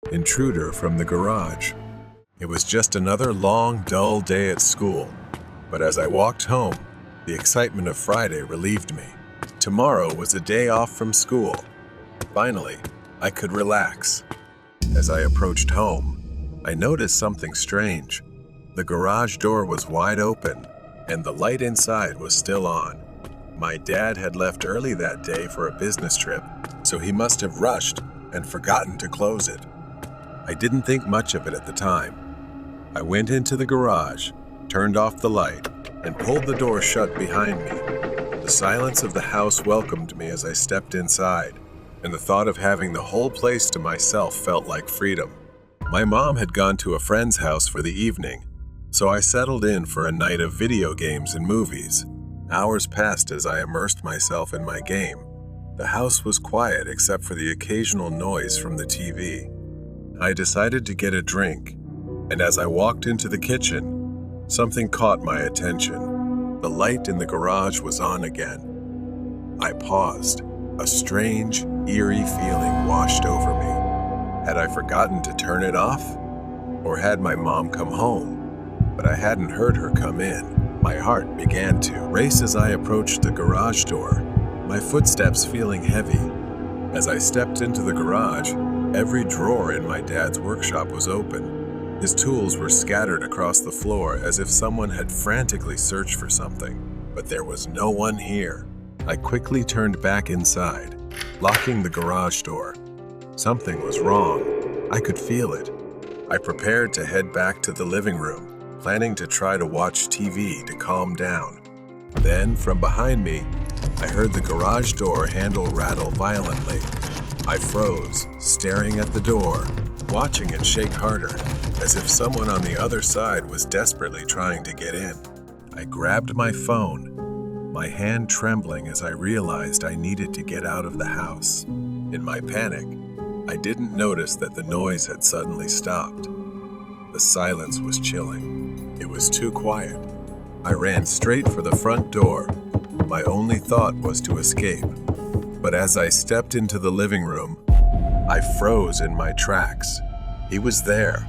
Intruder from the garage. It was just another long, dull day at school, but as I walked home, the excitement of Friday relieved me. Tomorrow was a day off from school. Finally, I could relax. As I approached home, I noticed something strange. The garage door was wide open, and the light inside was still on. My dad had left early that day for a business trip, so he must have rushed and forgotten to close it. I didn't think much of it at the time. I went into the garage, turned off the light, and pulled the door shut behind me. The silence of the house welcomed me as I stepped inside, and the thought of having the whole place to myself felt like freedom. My mom had gone to a friend's house for the evening, so I settled in for a night of video games and movies. Hours passed as I immersed myself in my game. The house was quiet except for the occasional noise from the TV. I decided to get a drink, and as I walked into the kitchen, something caught my attention. The light in the garage was on again. I paused. A strange, eerie feeling washed over me. Had I forgotten to turn it off? Or had my mom come home? But I hadn't heard her come in. My heart began to race as I approached the garage door, my footsteps feeling heavy. As I stepped into the garage, every drawer in my dad's workshop was open. His tools were scattered across the floor as if someone had frantically searched for something, but there was no one here. I quickly turned back inside, locking the garage door. Something was wrong. I could feel it. I prepared to head back to the living room, planning to try to watch TV to calm down. Then, from behind me, I heard the garage door handle rattle violently. I froze, staring at the door, watching it shake harder, as if someone on the other side was desperately trying to get in. I grabbed my phone, my hand trembling as I realized I needed to get out of the house. In my panic, I didn't notice that the noise had suddenly stopped. The silence was chilling. It was too quiet. I ran straight for the front door. My only thought was to escape. But as I stepped into the living room, I froze in my tracks. He was there,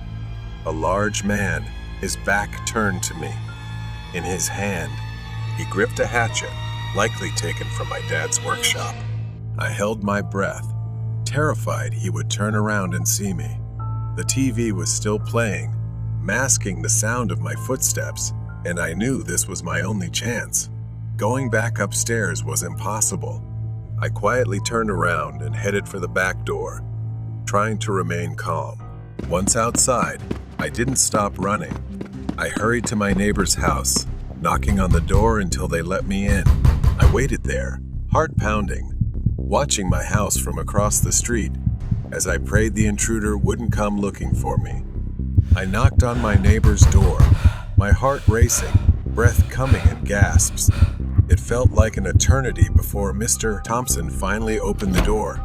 a large man, his back turned to me. In his hand, he gripped a hatchet, likely taken from my dad's workshop. I held my breath, terrified he would turn around and see me. The TV was still playing, masking the sound of my footsteps, and I knew this was my only chance. Going back upstairs was impossible. I quietly turned around and headed for the back door, trying to remain calm. Once outside, I didn't stop running. I hurried to my neighbor's house, knocking on the door until they let me in. I waited there, heart pounding, watching my house from across the street as I prayed the intruder wouldn't come looking for me. I knocked on my neighbor's door, my heart racing, breath coming in gasps. It felt like an eternity before Mr. Thompson finally opened the door,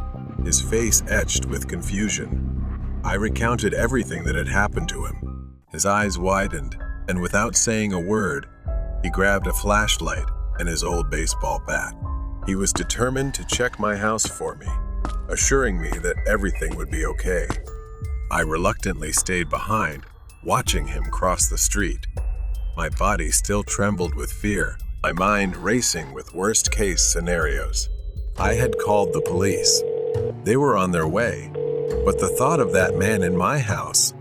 his face etched with confusion. I recounted everything that had happened to him. His eyes widened, and without saying a word, he grabbed a flashlight and his old baseball bat. He was determined to check my house for me, assuring me that everything would be okay. I reluctantly stayed behind, watching him cross the street. My body still trembled with fear, my mind racing with worst-case scenarios. I had called the police. They were on their way, but the thought of that man in my house,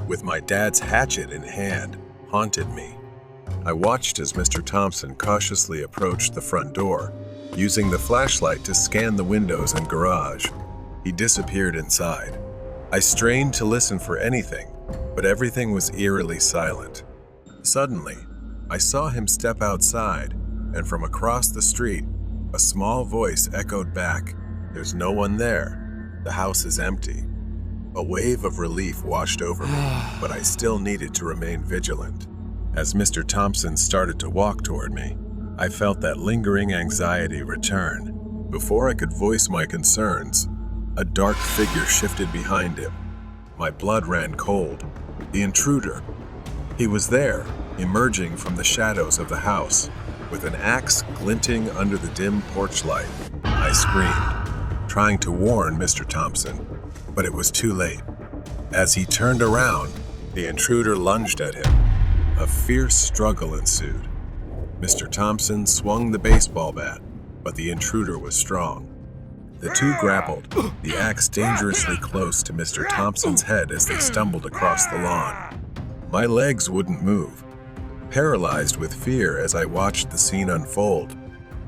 with my dad's hatchet in hand, haunted me. I watched as Mr. Thompson cautiously approached the front door, using the flashlight to scan the windows and garage. He disappeared inside. I strained to listen for anything, but everything was eerily silent. Suddenly, I saw him step outside, and from across the street, a small voice echoed back, "There's no one there. The house is empty." A wave of relief washed over me, but I still needed to remain vigilant. As Mr. Thompson started to walk toward me, I felt that lingering anxiety return. Before I could voice my concerns, a dark figure shifted behind him. My blood ran cold. The intruder. He was there, emerging from the shadows of the house, with an axe glinting under the dim porch light. I screamed, trying to warn Mr. Thompson, but it was too late. As he turned around, the intruder lunged at him. A fierce struggle ensued. Mr. Thompson swung the baseball bat, but the intruder was strong. The two grappled, the axe dangerously close to Mr. Thompson's head as they stumbled across the lawn. My legs wouldn't move, paralyzed with fear as I watched the scene unfold.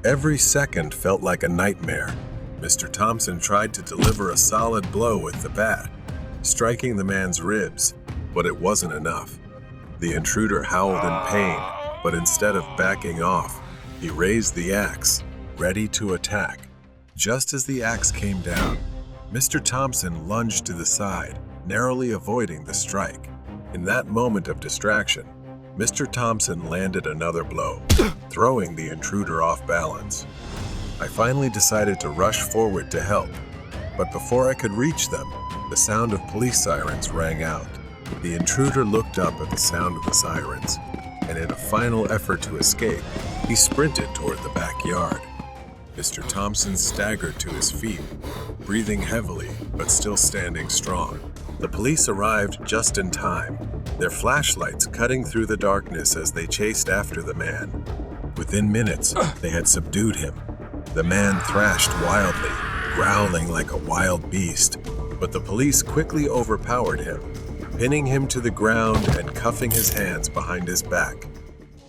Every second felt like a nightmare. Mr. Thompson tried to deliver a solid blow with the bat, striking the man's ribs, but it wasn't enough. The intruder howled in pain, but instead of backing off, he raised the axe, ready to attack. Just as the axe came down, Mr. Thompson lunged to the side, narrowly avoiding the strike. In that moment of distraction, Mr. Thompson landed another blow, throwing the intruder off balance. I finally decided to rush forward to help, but before I could reach them, the sound of police sirens rang out. The intruder looked up at the sound of the sirens, and in a final effort to escape, he sprinted toward the backyard. Mr. Thompson staggered to his feet, breathing heavily but still standing strong. The police arrived just in time, their flashlights cutting through the darkness as they chased after the man. Within minutes, they had subdued him. The man thrashed wildly, growling like a wild beast, but the police quickly overpowered him, pinning him to the ground and cuffing his hands behind his back.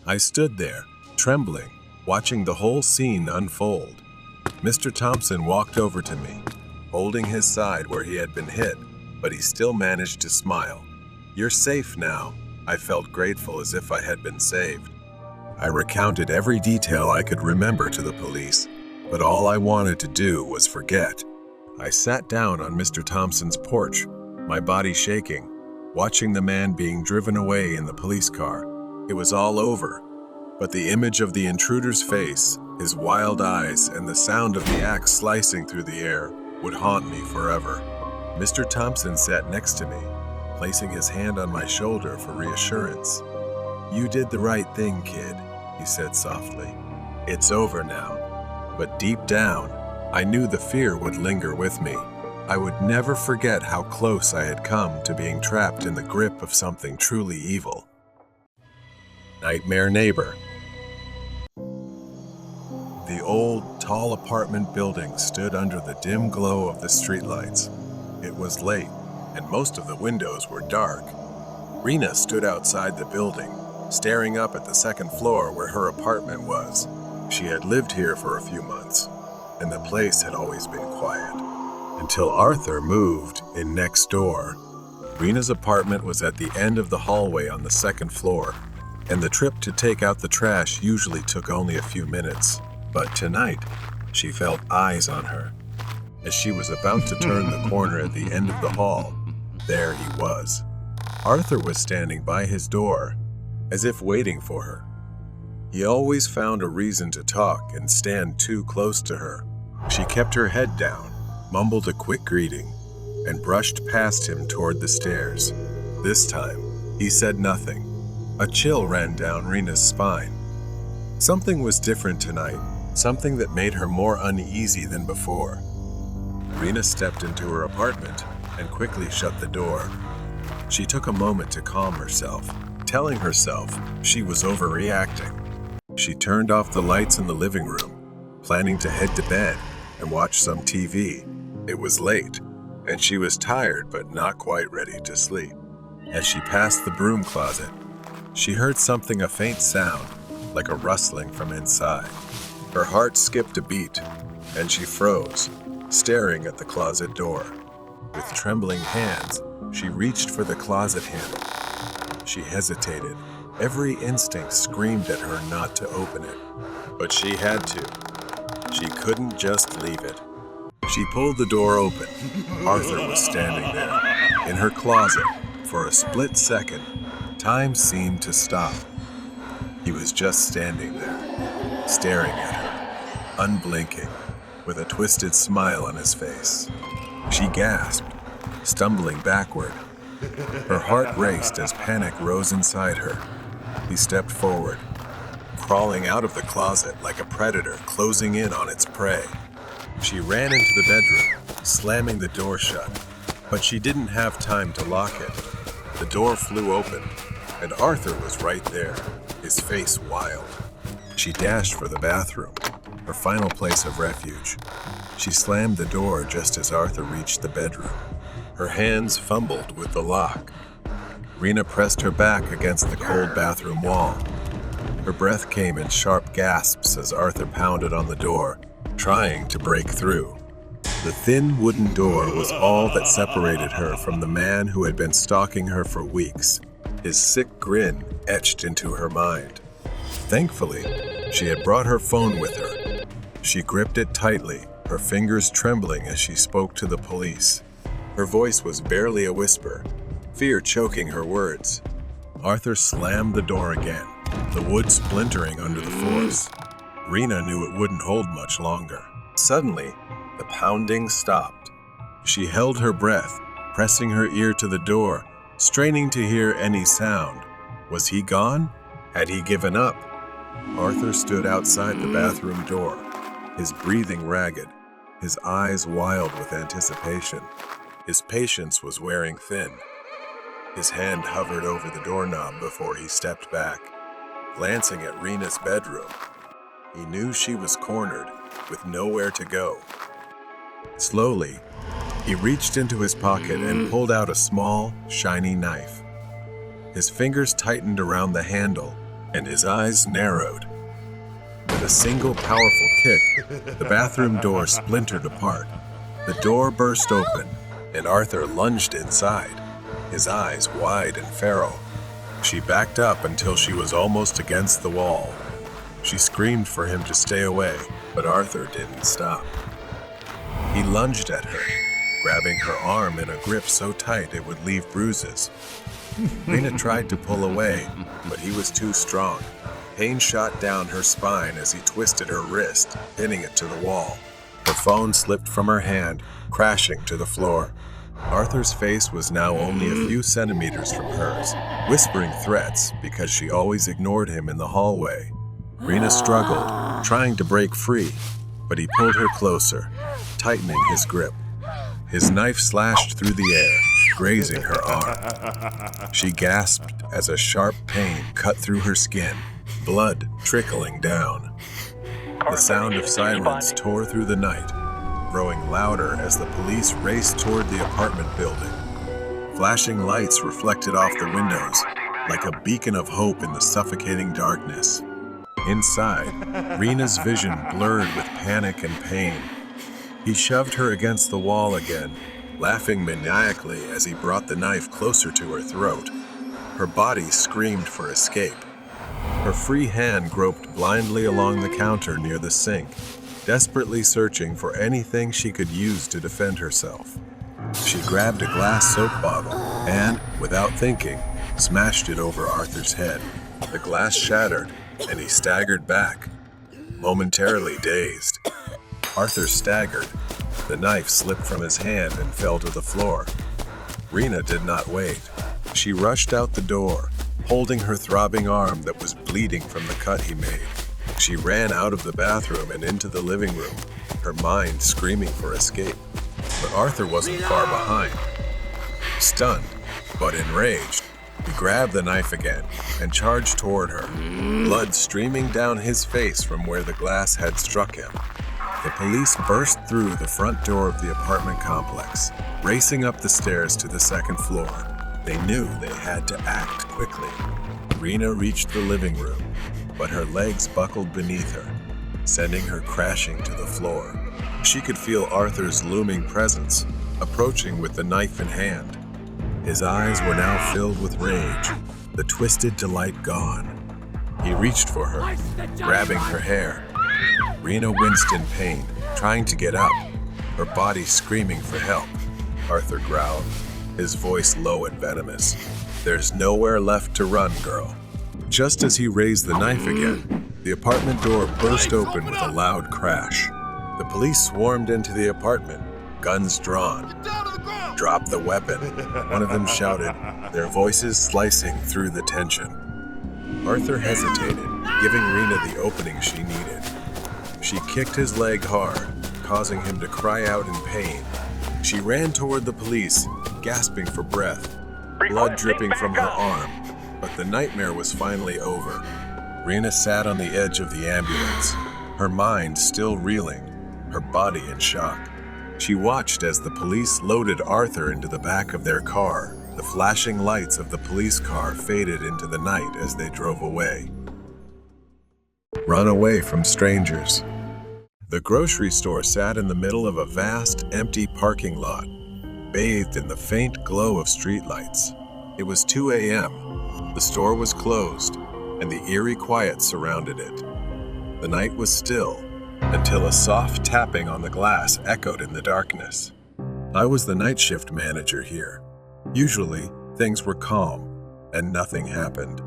I stood there, trembling, watching the whole scene unfold. Mr. Thompson walked over to me, holding his side where he had been hit, but he still managed to smile. "You're safe now." I felt grateful, as if I had been saved. I recounted every detail I could remember to the police, but all I wanted to do was forget. I sat down on Mr. Thompson's porch, my body shaking, watching the man being driven away in the police car. It was all over, but the image of the intruder's face, his wild eyes, and the sound of the axe slicing through the air would haunt me forever. Mr. Thompson sat next to me, placing his hand on my shoulder for reassurance. "You did the right thing, kid," he said softly. "It's over now." But deep down, I knew the fear would linger with me. I would never forget how close I had come to being trapped in the grip of something truly evil. Nightmare Neighbor. The old, tall apartment building stood under the dim glow of the streetlights. It was late, and most of the windows were dark. Rena stood outside the building, staring up at the second floor where her apartment was. She had lived here for a few months, and the place had always been quiet. Until Arthur moved in next door. Rena's apartment was at the end of the hallway on the second floor, and the trip to take out the trash usually took only a few minutes. But tonight, she felt eyes on her. As she was about to turn the corner at the end of the hall, there he was. Arthur was standing by his door, as if waiting for her. He always found a reason to talk and stand too close to her. She kept her head down, mumbled a quick greeting, and brushed past him toward the stairs. This time, he said nothing. A chill ran down Rena's spine. Something was different tonight, something that made her more uneasy than before. Rena stepped into her apartment and quickly shut the door. She took a moment to calm herself, telling herself she was overreacting. She turned off the lights in the living room, planning to head to bed and watch some TV. It was late, and she was tired but not quite ready to sleep. As she passed the broom closet, she heard something, a faint sound, like a rustling from inside. Her heart skipped a beat, and she froze, staring at the closet door. With trembling hands, she reached for the closet handle. She hesitated. Every instinct screamed at her not to open it, but she had to. She couldn't just leave it. She pulled the door open. Arthur was standing there, in her closet. For a split second, time seemed to stop. He was just standing there, staring at her, unblinking, with a twisted smile on his face. She gasped, stumbling backward. Her heart raced as panic rose inside her. He stepped forward, crawling out of the closet like a predator closing in on its prey. She ran into the bedroom, slamming the door shut, But she didn't have time to lock it. The door flew open, and Arthur was right there, his face wild. She dashed for the bathroom, her final place of refuge. She slammed the door just as Arthur reached the bedroom. Her hands fumbled with the lock. Rena pressed her back against the cold bathroom wall. Her breath came in sharp gasps as Arthur pounded on the door, trying to break through. The thin wooden door was all that separated her from the man who had been stalking her for weeks, his sick grin etched into her mind. Thankfully, she had brought her phone with her. She gripped it tightly, her fingers trembling as she spoke to the police. Her voice was barely a whisper, fear choking her words. Arthur slammed the door again, the wood splintering under the force. Rena knew it wouldn't hold much longer. Suddenly, the pounding stopped. She held her breath, pressing her ear to the door, straining to hear any sound. Was he gone? Had he given up? Arthur stood outside the bathroom door, his breathing ragged, his eyes wild with anticipation. His patience was wearing thin. His hand hovered over the doorknob before he stepped back, glancing at Rena's bedroom. He knew she was cornered, with nowhere to go. Slowly, he reached into his pocket and pulled out a small, shiny knife. His fingers tightened around the handle, and his eyes narrowed. With a single powerful kick, the bathroom door splintered apart. The door burst open, and Arthur lunged inside, his eyes wide and feral. She backed up until she was almost against the wall. She screamed for him to stay away, but Arthur didn't stop. He lunged at her, grabbing her arm in a grip so tight it would leave bruises. Rena tried to pull away, but he was too strong. Pain shot down her spine as he twisted her wrist, pinning it to the wall. Her phone slipped from her hand, crashing to the floor. Arthur's face was now only a few centimeters from hers, whispering threats because she always ignored him in the hallway. Rena struggled, trying to break free, but he pulled her closer, tightening his grip. His knife slashed through the air, grazing her arm. She gasped as a sharp pain cut through her skin, blood trickling down. The sound of sirens tore through the night, growing louder as the police raced toward the apartment building. Flashing lights reflected off the windows, like a beacon of hope in the suffocating darkness. Inside, Rena's vision blurred with panic and pain. He shoved her against the wall again, laughing maniacally as he brought the knife closer to her throat. Her body screamed for escape. Her free hand groped blindly along the counter near the sink, desperately searching for anything she could use to defend herself. She grabbed a glass soap bottle and, without thinking, smashed it over Arthur's head. The glass shattered, and he staggered back, momentarily dazed. Arthur staggered. The knife slipped from his hand and fell to the floor. Rena did not wait. She rushed out the door, holding her throbbing arm that was bleeding from the cut he made. She ran out of the bathroom and into the living room, her mind screaming for escape. But Arthur wasn't far behind. Stunned, but enraged, he grabbed the knife again and charged toward her, blood streaming down his face from where the glass had struck him. The police burst through the front door of the apartment complex, racing up the stairs to the second floor. They knew they had to act quickly. Rena reached the living room, but her legs buckled beneath her, sending her crashing to the floor. She could feel Arthur's looming presence, approaching with the knife in hand. His eyes were now filled with rage, the twisted delight gone. He reached for her, grabbing her hair. Rena winced in pain, trying to get up, her body screaming for help. Arthur growled, his voice low and venomous. "There's nowhere left to run, girl." Just as he raised the knife again, the apartment door burst open with a loud crash. The police swarmed into the apartment, guns drawn. "Drop the weapon," one of them shouted, their voices slicing through the tension. Arthur hesitated, giving Rena the opening she needed. She kicked his leg hard, causing him to cry out in pain. She ran toward the police, gasping for breath, blood dripping from her arm. But the nightmare was finally over. Rena sat on the edge of the ambulance, her mind still reeling, her body in shock. She watched as the police loaded Arthur into the back of their car. The flashing lights of the police car faded into the night as they drove away. Run away from strangers. The grocery store sat in the middle of a vast, empty parking lot, bathed in the faint glow of streetlights. It was 2 a.m. The store was closed, and the eerie quiet surrounded it. The night was still, until a soft tapping on the glass echoed in the darkness. I was the night shift manager here. Usually, things were calm, and nothing happened.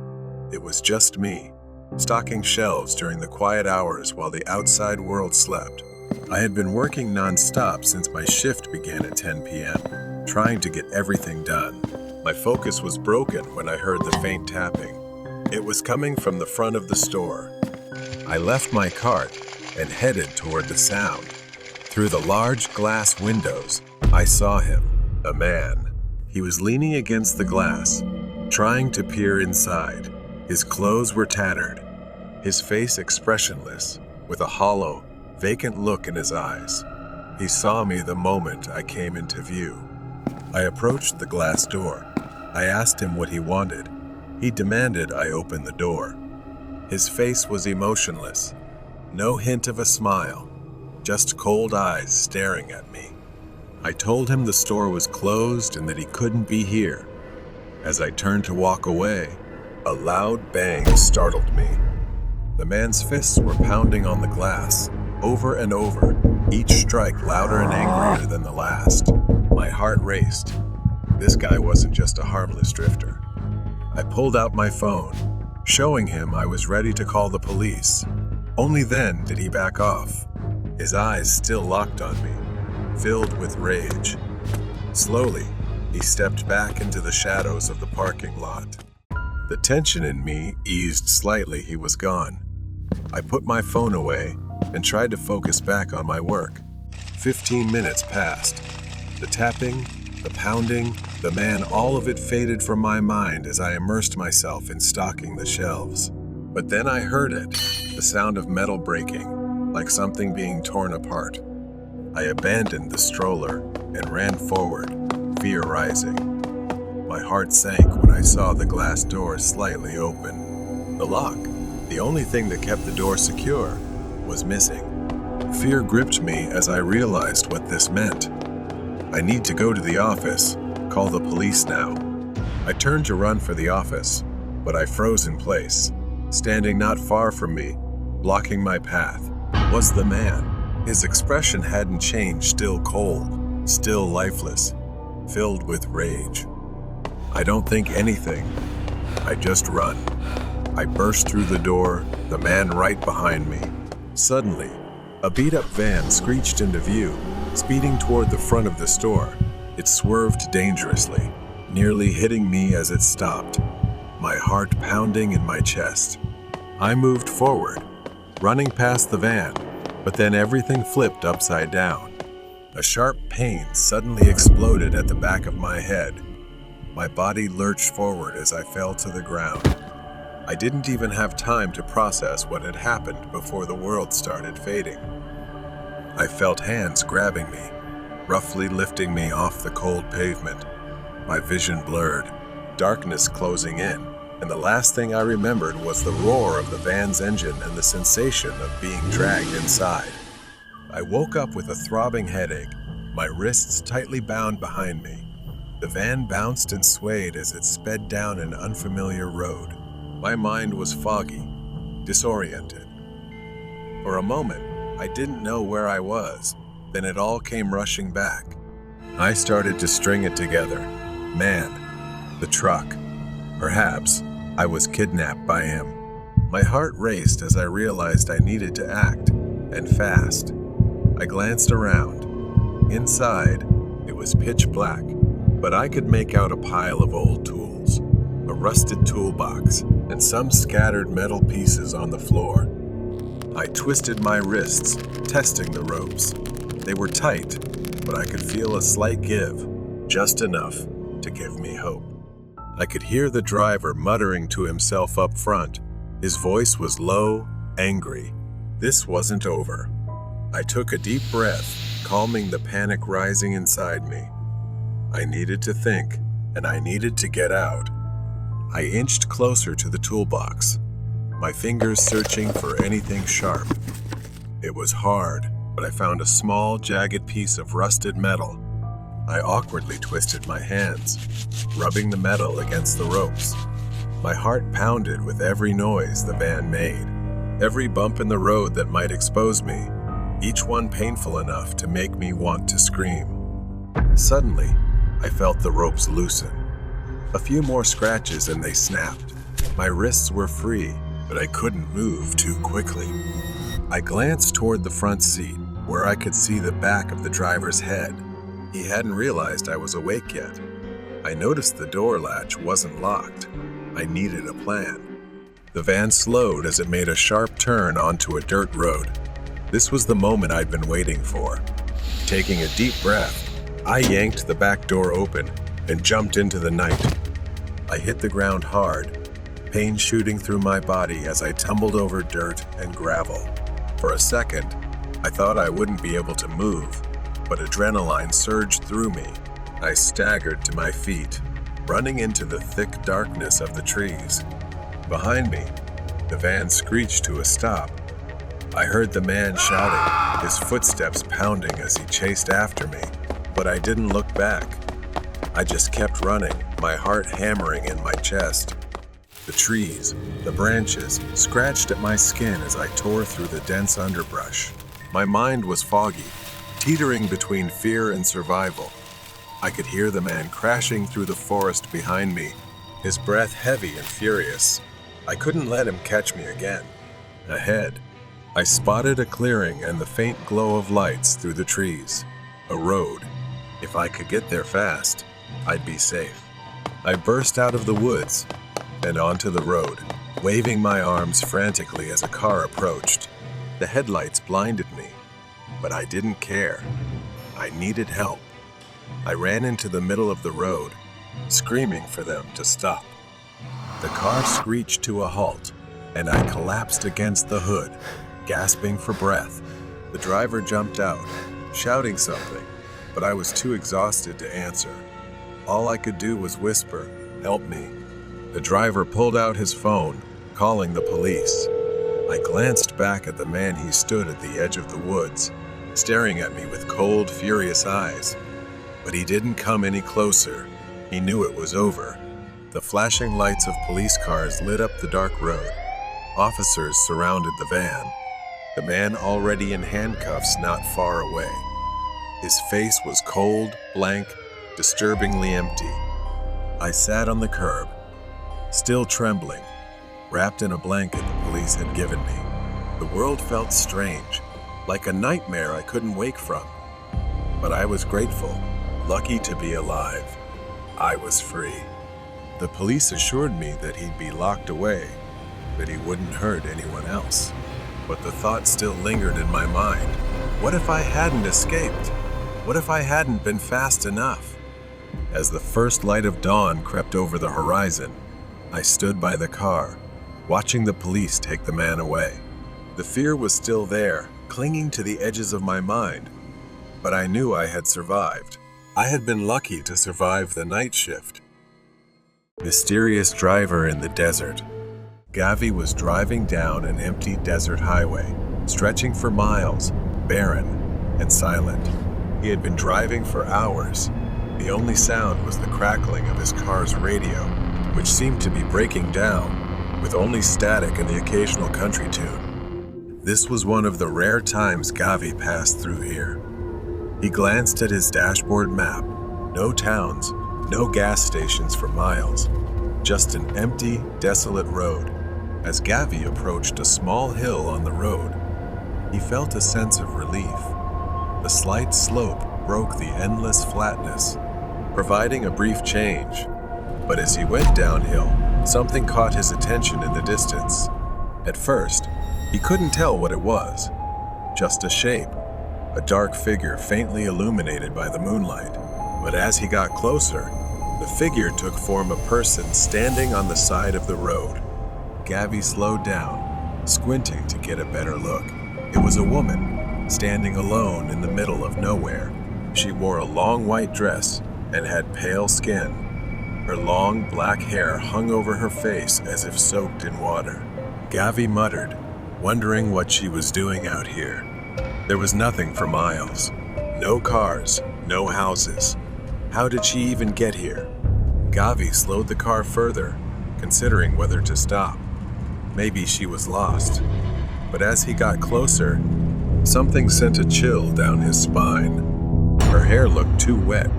It was just me, stocking shelves during the quiet hours while the outside world slept. I had been working non-stop since my shift began at 10 p.m., trying to get everything done. My focus was broken when I heard the faint tapping. It was coming from the front of the store. I left my cart and headed toward the sound. Through the large glass windows, I saw him, a man. He was leaning against the glass, trying to peer inside. His clothes were tattered, his face expressionless, with a hollow, vacant look in his eyes. He saw me the moment I came into view. I approached the glass door. I asked him what he wanted. He demanded I open the door. His face was emotionless, no hint of a smile, just cold eyes staring at me. I told him the store was closed and that he couldn't be here. As I turned to walk away, a loud bang startled me. The man's fists were pounding on the glass, over and over, each strike louder and angrier than the last. My heart raced. This guy wasn't just a harmless drifter. I pulled out my phone, showing him I was ready to call the police. Only then did he back off, his eyes still locked on me, filled with rage. Slowly, he stepped back into the shadows of the parking lot. The tension in me eased slightly. He was gone. I put my phone away and tried to focus back on my work. 15 minutes passed. The tapping, the pounding, the man, all of it faded from my mind as I immersed myself in stocking the shelves. But then I heard it, the sound of metal breaking, like something being torn apart. I abandoned the stroller and ran forward, fear rising. My heart sank when I saw the glass door slightly open. The lock, the only thing that kept the door secure, was missing. Fear gripped me as I realized what this meant. I need to go to the office, call the police now. I turned to run for the office, but I froze in place. Standing not far from me, blocking my path, was the man. His expression hadn't changed, still cold, still lifeless, filled with rage. I don't think anything. I just run. I burst through the door, the man right behind me. Suddenly, a beat-up van screeched into view, speeding toward the front of the store. It swerved dangerously, nearly hitting me as it stopped, my heart pounding in my chest. I moved forward, running past the van, but then everything flipped upside down. A sharp pain suddenly exploded at the back of my head. My body lurched forward as I fell to the ground. I didn't even have time to process what had happened before the world started fading. I felt hands grabbing me, roughly lifting me off the cold pavement. My vision blurred, darkness closing in, and the last thing I remembered was the roar of the van's engine and the sensation of being dragged inside. I woke up with a throbbing headache, my wrists tightly bound behind me. The van bounced and swayed as it sped down an unfamiliar road. My mind was foggy, disoriented. For a moment, I didn't know where I was. Then it all came rushing back. I started to string it together. Man, the truck. Perhaps I was kidnapped by him. My heart raced as I realized I needed to act, and fast. I glanced around. Inside, it was pitch black, but I could make out a pile of old tools, a rusted toolbox, and some scattered metal pieces on the floor. I twisted my wrists, testing the ropes. They were tight, but I could feel a slight give, just enough. to give me hope. I could hear the driver muttering to himself up front. His voice was low, angry. This wasn't over. I took a deep breath, calming the panic rising inside me. I needed to think, and I needed to get out. I inched closer to the toolbox, my fingers searching for anything sharp. It was hard, but I found a small, jagged piece of rusted metal. I awkwardly twisted my hands, rubbing the metal against the ropes. My heart pounded with every noise the van made, every bump in the road that might expose me, each one painful enough to make me want to scream. Suddenly, I felt the ropes loosen. A few more scratches and they snapped. My wrists were free, but I couldn't move too quickly. I glanced toward the front seat, where I could see the back of the driver's head. He hadn't realized I was awake yet. I noticed the door latch wasn't locked. I needed a plan. The van slowed as it made a sharp turn onto a dirt road. This was the moment I'd been waiting for. Taking a deep breath, I yanked the back door open and jumped into the night. I hit the ground hard, pain shooting through my body as I tumbled over dirt and gravel. For a second, I thought I wouldn't be able to move, but adrenaline surged through me. I staggered to my feet, running into the thick darkness of the trees. Behind me, the van screeched to a stop. I heard the man shouting, his footsteps pounding as he chased after me, but I didn't look back. I just kept running, my heart hammering in my chest. The trees, the branches, scratched at my skin as I tore through the dense underbrush. My mind was foggy, teetering between fear and survival. I could hear the man crashing through the forest behind me, his breath heavy and furious. I couldn't let him catch me again. Ahead, I spotted a clearing and the faint glow of lights through the trees. A road. If I could get there fast, I'd be safe. I burst out of the woods and onto the road, waving my arms frantically as a car approached. The headlights blinded me, but I didn't care. I needed help. I ran into the middle of the road, screaming for them to stop. The car screeched to a halt, and I collapsed against the hood, gasping for breath. The driver jumped out, shouting something, but I was too exhausted to answer. All I could do was whisper, "Help me." The driver pulled out his phone, calling the police. I glanced back at the man. He stood at the edge of the woods, staring at me with cold, furious eyes. But he didn't come any closer. He knew it was over. The flashing lights of police cars lit up the dark road. Officers surrounded the van, the man already in handcuffs not far away. His face was cold, blank, disturbingly empty. I sat on the curb, still trembling, wrapped in a blanket the police had given me. The world felt strange, like a nightmare I couldn't wake from. But I was grateful, lucky to be alive. I was free. The police assured me that he'd be locked away, that he wouldn't hurt anyone else. But the thought still lingered in my mind. What if I hadn't escaped? What if I hadn't been fast enough? As the first light of dawn crept over the horizon, I stood by the car, watching the police take the man away. The fear was still there, clinging to the edges of my mind, but I knew I had survived. I had been lucky to survive the night shift. Mysterious driver in the desert. Gavi was driving down an empty desert highway, stretching for miles, barren and silent. He had been driving for hours. The only sound was the crackling of his car's radio, which seemed to be breaking down, with only static and the occasional country tune. This was one of the rare times Gavi passed through here. He glanced at his dashboard map. No towns, no gas stations for miles. Just an empty, desolate road. As Gavi approached a small hill on the road, he felt a sense of relief. The slight slope broke the endless flatness, providing a brief change. But as he went downhill, something caught his attention in the distance. At first, he couldn't tell what it was. Just a shape, a dark figure faintly illuminated by the moonlight. But as he got closer, The figure took form a person standing on the side of the road. Gavi slowed down, squinting to get a better look. It was a woman, standing alone in the middle of nowhere. She wore a long white dress and had pale skin. Her long black hair hung over her face as if soaked in water. Gavi muttered, wondering what she was doing out here. There was nothing for miles. No cars, no houses. How did she even get here? Gavi slowed the car further, considering whether to stop. Maybe she was lost. But as he got closer, something sent a chill down his spine. Her hair looked too wet,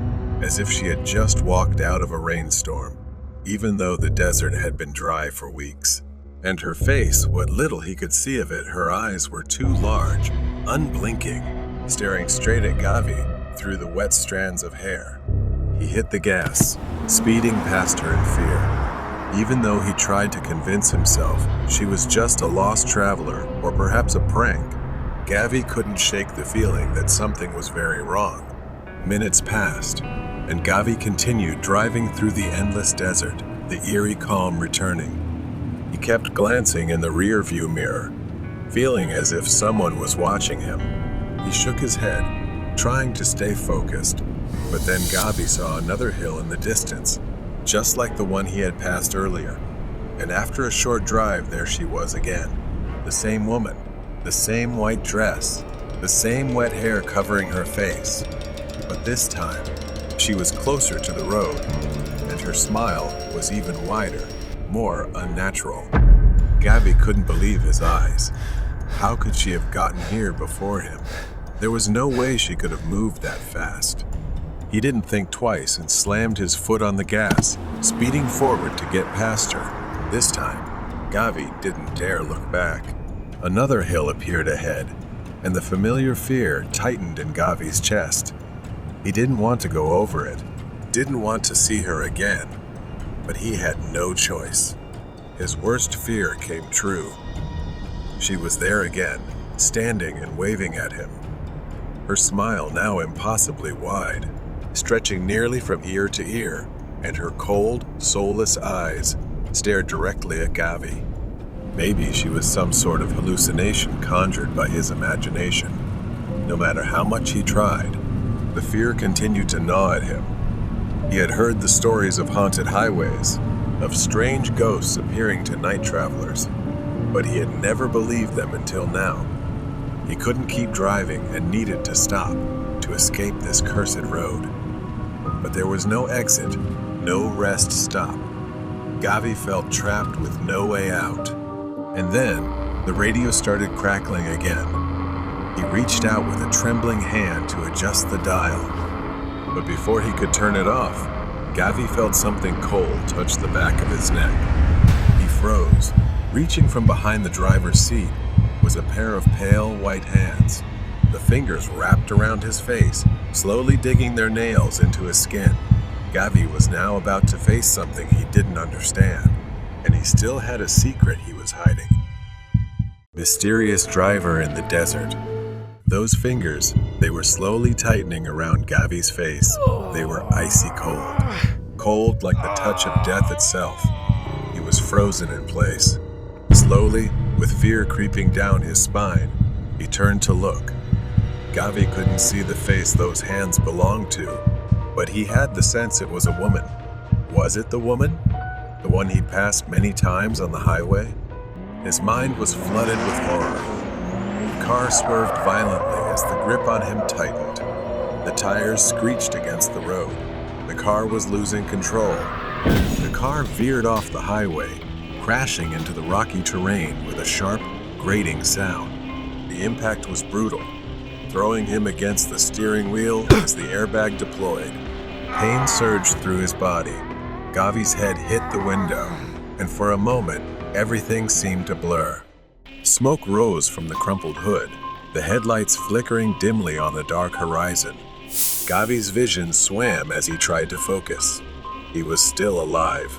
as if she had just walked out of a rainstorm, even though the desert had been dry for weeks. And her face, what little he could see of it, her eyes were too large, unblinking, staring straight at Gavi through the wet strands of hair. He hit the gas, speeding past her in fear. Even though he tried to convince himself she was just a lost traveler or perhaps a prank, Gavi couldn't shake the feeling that something was very wrong. Minutes passed, and Gavi continued driving through the endless desert, the eerie calm returning. He kept glancing in the rear-view mirror, feeling as if someone was watching him. He shook his head, trying to stay focused, but then Gavi saw another hill in the distance, just like the one he had passed earlier. And after a short drive, there she was again. The same woman, the same white dress, the same wet hair covering her face. But this time, she was closer to the road, and her smile was even wider, more unnatural. Gavi couldn't believe his eyes. How could she have gotten here before him? There was no way she could have moved that fast. He didn't think twice and slammed his foot on the gas, speeding forward to get past her. This time, Gavi didn't dare look back. Another hill appeared ahead, and the familiar fear tightened in Gavi's chest. He didn't want to go over it, didn't want to see her again, but he had no choice. His worst fear came true. She was there again, standing and waving at him. Her smile now impossibly wide, stretching nearly from ear to ear, and her cold, soulless eyes stared directly at Gavi. Maybe she was some sort of hallucination conjured by his imagination. No matter how much he tried, the fear continued to gnaw at him. He had heard the stories of haunted highways, of strange ghosts appearing to night travelers, but he had never believed them until now. He couldn't keep driving and needed to stop to escape this cursed road. But there was no exit, no rest stop. Gavi felt trapped with no way out. And then, the radio started crackling again. He reached out with a trembling hand to adjust the dial. But before he could turn it off, Gavi felt something cold touch the back of his neck. He froze. Reaching from behind the driver's seat was a pair of pale white hands. The fingers wrapped around his face, slowly digging their nails into his skin. Gavi was now about to face something he didn't understand, and he still had a secret he was hiding. Mysterious driver in the desert. Those fingers, they were slowly tightening around Gavi's face. They were icy cold. Cold like the touch of death itself. He was frozen in place. Slowly, with fear creeping down his spine, he turned to look. Gavi couldn't see the face those hands belonged to, but he had the sense it was a woman. Was it the woman? The one he'd passed many times on the highway? His mind was flooded with horror. The car swerved violently as the grip on him tightened. The tires screeched against the road. The car was losing control. The car veered off the highway, crashing into the rocky terrain with a sharp, grating sound. The impact was brutal, throwing him against the steering wheel as the airbag deployed. Pain surged through his body. Gavi's head hit the window, and for a moment, everything seemed to blur. Smoke rose from the crumpled hood, the headlights flickering dimly on the dark horizon. Gavi's vision swam as he tried to focus. He was still alive.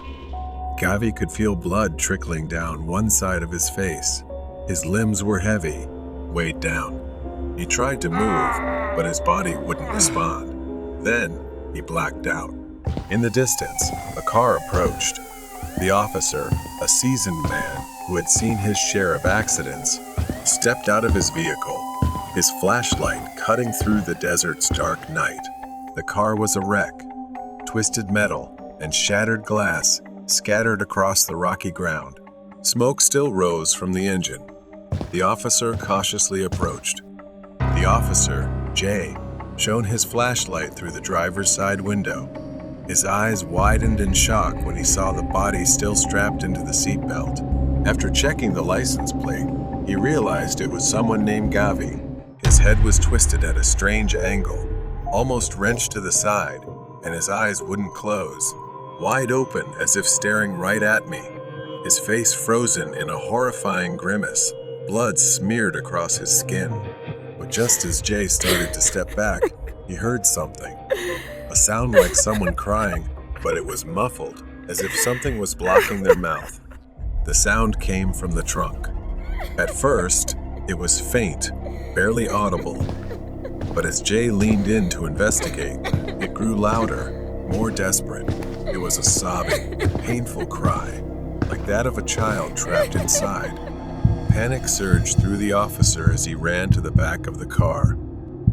Gavi could feel blood trickling down one side of his face. His limbs were heavy, weighed down. He tried to move, but his body wouldn't respond. Then, he blacked out. In the distance, a car approached. The officer, a seasoned man who had seen his share of accidents, stepped out of his vehicle, his flashlight cutting through the desert's dark night. The car was a wreck. Twisted metal and shattered glass scattered across the rocky ground. Smoke still rose from the engine. The officer cautiously approached. The officer, Jay, shone his flashlight through the driver's side window. His eyes widened in shock when he saw the body still strapped into the seatbelt. After checking the license plate, he realized it was someone named Gavi. His head was twisted at a strange angle, almost wrenched to the side, and his eyes wouldn't close, wide open as if staring right at me. His face frozen in a horrifying grimace, blood smeared across his skin. But just as Jay started to step back, he heard something. A sound like someone crying, but it was muffled, as if something was blocking their mouth. The sound came from the trunk. At first, it was faint, barely audible. But as Jay leaned in to investigate, it grew louder, more desperate. It was a sobbing, painful cry, like that of a child trapped inside. Panic surged through the officer as he ran to the back of the car.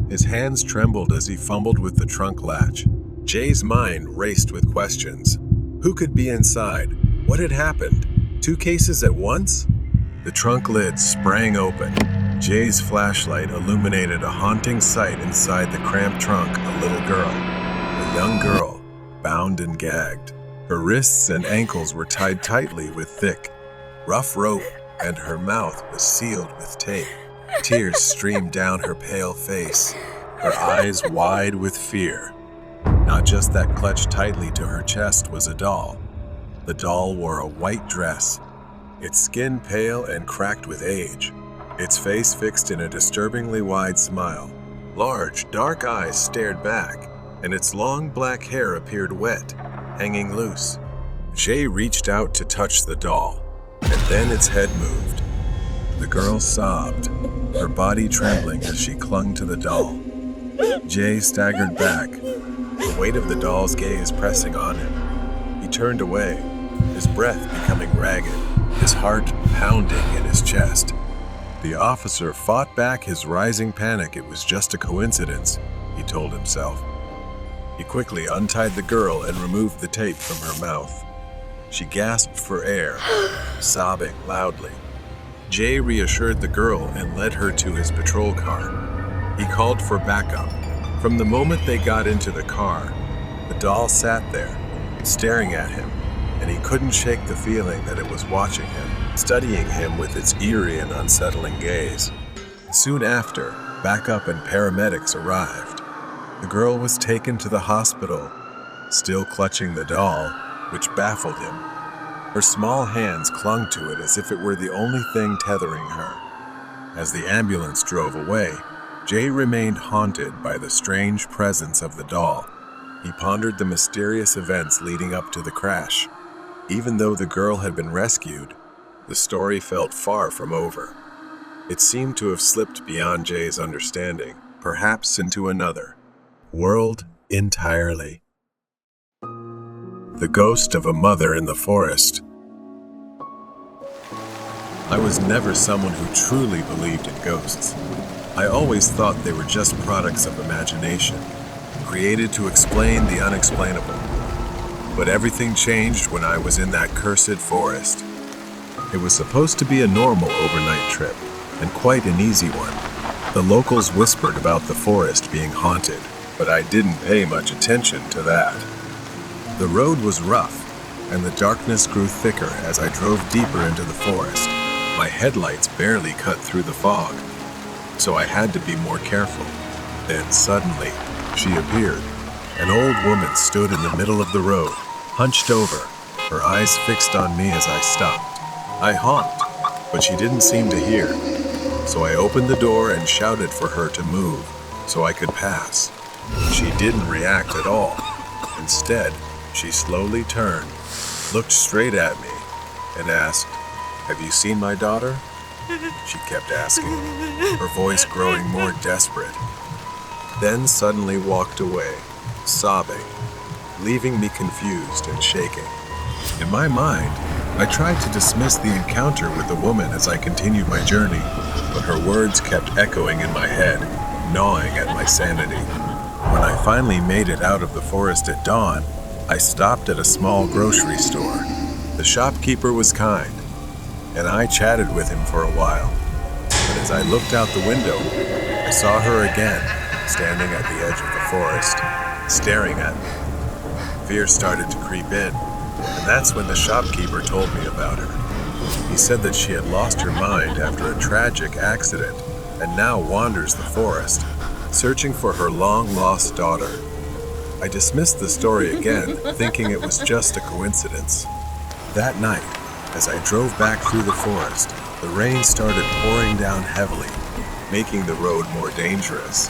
His hands trembled as he fumbled with the trunk latch. Jay's mind raced with questions. Who could be inside? What had happened? 2 cases at once? The trunk lid sprang open. Jay's flashlight illuminated a haunting sight inside the cramped trunk, a little girl. A young girl, bound and gagged. Her wrists and ankles were tied tightly with thick, rough rope, and her mouth was sealed with tape. Tears streamed down her pale face, her eyes wide with fear. Not just that clutched tightly to her chest was a doll. The doll wore a white dress, its skin pale and cracked with age, its face fixed in a disturbingly wide smile. Large, dark eyes stared back, and its long black hair appeared wet, hanging loose. Jay reached out to touch the doll, and then its head moved. The girl sobbed, her body trembling as she clung to the doll. Jay staggered back, the weight of the doll's gaze pressing on him. He turned away, his breath becoming ragged, his heart pounding in his chest. The officer fought back his rising panic. It was just a coincidence, he told himself. He quickly untied the girl and removed the tape from her mouth. She gasped for air, sobbing loudly. Jay reassured the girl and led her to his patrol car. He called for backup. From the moment they got into the car, the doll sat there, staring at him, and he couldn't shake the feeling that it was watching him, studying him with its eerie and unsettling gaze. Soon after, backup and paramedics arrived. The girl was taken to the hospital, still clutching the doll, which baffled him. Her small hands clung to it as if it were the only thing tethering her. As the ambulance drove away, Jay remained haunted by the strange presence of the doll. He pondered the mysterious events leading up to the crash. Even though the girl had been rescued, the story felt far from over. It seemed to have slipped beyond Jay's understanding, perhaps into another world entirely. The ghost of a mother in the forest. I was never someone who truly believed in ghosts. I always thought they were just products of imagination, created to explain the unexplainable. But everything changed when I was in that cursed forest. It was supposed to be a normal overnight trip, and quite an easy one. The locals whispered about the forest being haunted, but I didn't pay much attention to that. The road was rough, and the darkness grew thicker as I drove deeper into the forest. My headlights barely cut through the fog, so I had to be more careful. Then suddenly, she appeared. An old woman stood in the middle of the road, hunched over, her eyes fixed on me as I stopped. I honked, but she didn't seem to hear, so I opened the door and shouted for her to move so I could pass. She didn't react at all. Instead, she slowly turned, looked straight at me, and asked, "Have you seen my daughter?" She kept asking, her voice growing more desperate. Then suddenly walked away, sobbing, leaving me confused and shaking. In my mind, I tried to dismiss the encounter with the woman as I continued my journey, but her words kept echoing in my head, gnawing at my sanity. When I finally made it out of the forest at dawn, I stopped at a small grocery store. The shopkeeper was kind, and I chatted with him for a while. But as I looked out the window, I saw her again, standing at the edge of the forest, staring at me. Fear started to creep in, and that's when the shopkeeper told me about her. He said that she had lost her mind after a tragic accident and now wanders the forest, searching for her long-lost daughter. I dismissed the story again, thinking it was just a coincidence. That night, as I drove back through the forest, the rain started pouring down heavily, making the road more dangerous.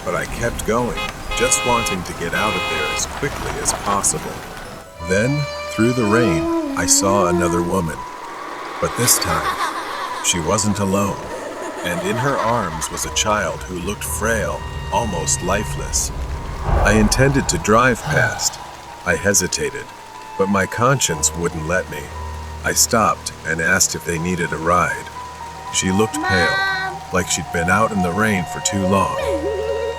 But I kept going, just wanting to get out of there as quickly as possible. Then, through the rain, I saw another woman. But this time, she wasn't alone, and in her arms was a child who looked frail, almost lifeless. I intended to drive past. I hesitated, but my conscience wouldn't let me. I stopped and asked if they needed a ride. She looked pale, like she'd been out in the rain for too long.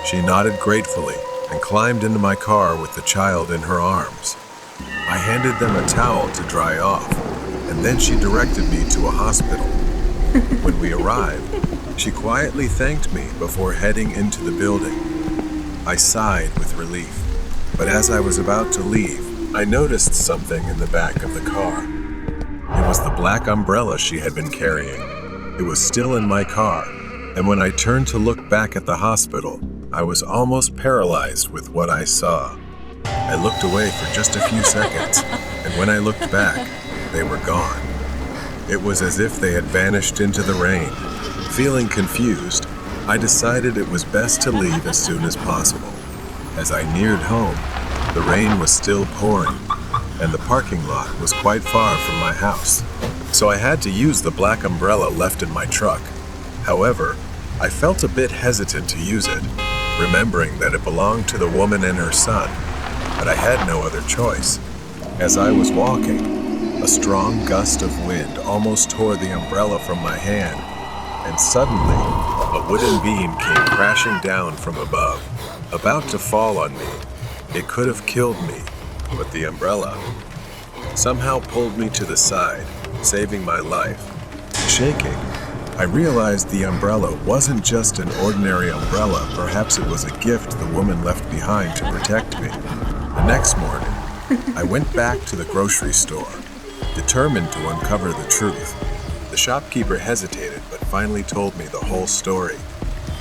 She nodded gratefully and climbed into my car with the child in her arms. I handed them a towel to dry off, and then she directed me to a hospital. When we arrived, she quietly thanked me before heading into the building. I sighed with relief, but as I was about to leave, I noticed something in the back of the car. It was the black umbrella she had been carrying. It was still in my car, and when I turned to look back at the hospital, I was almost paralyzed with what I saw. I looked away for just a few seconds, and when I looked back, they were gone. It was as if they had vanished into the rain. Feeling confused, I decided it was best to leave as soon as possible. As I neared home, the rain was still pouring, and the parking lot was quite far from my house, so I had to use the black umbrella left in my truck. However, I felt a bit hesitant to use it, remembering that it belonged to the woman and her son, but I had no other choice. As I was walking, a strong gust of wind almost tore the umbrella from my hand, and suddenly, a wooden beam came crashing down from above, about to fall on me. It could have killed me, but the umbrella somehow pulled me to the side, saving my life. Shaking, I realized the umbrella wasn't just an ordinary umbrella. Perhaps it was a gift the woman left behind to protect me. The next morning, I went back to the grocery store, determined to uncover the truth. The shopkeeper hesitated, but finally told me the whole story.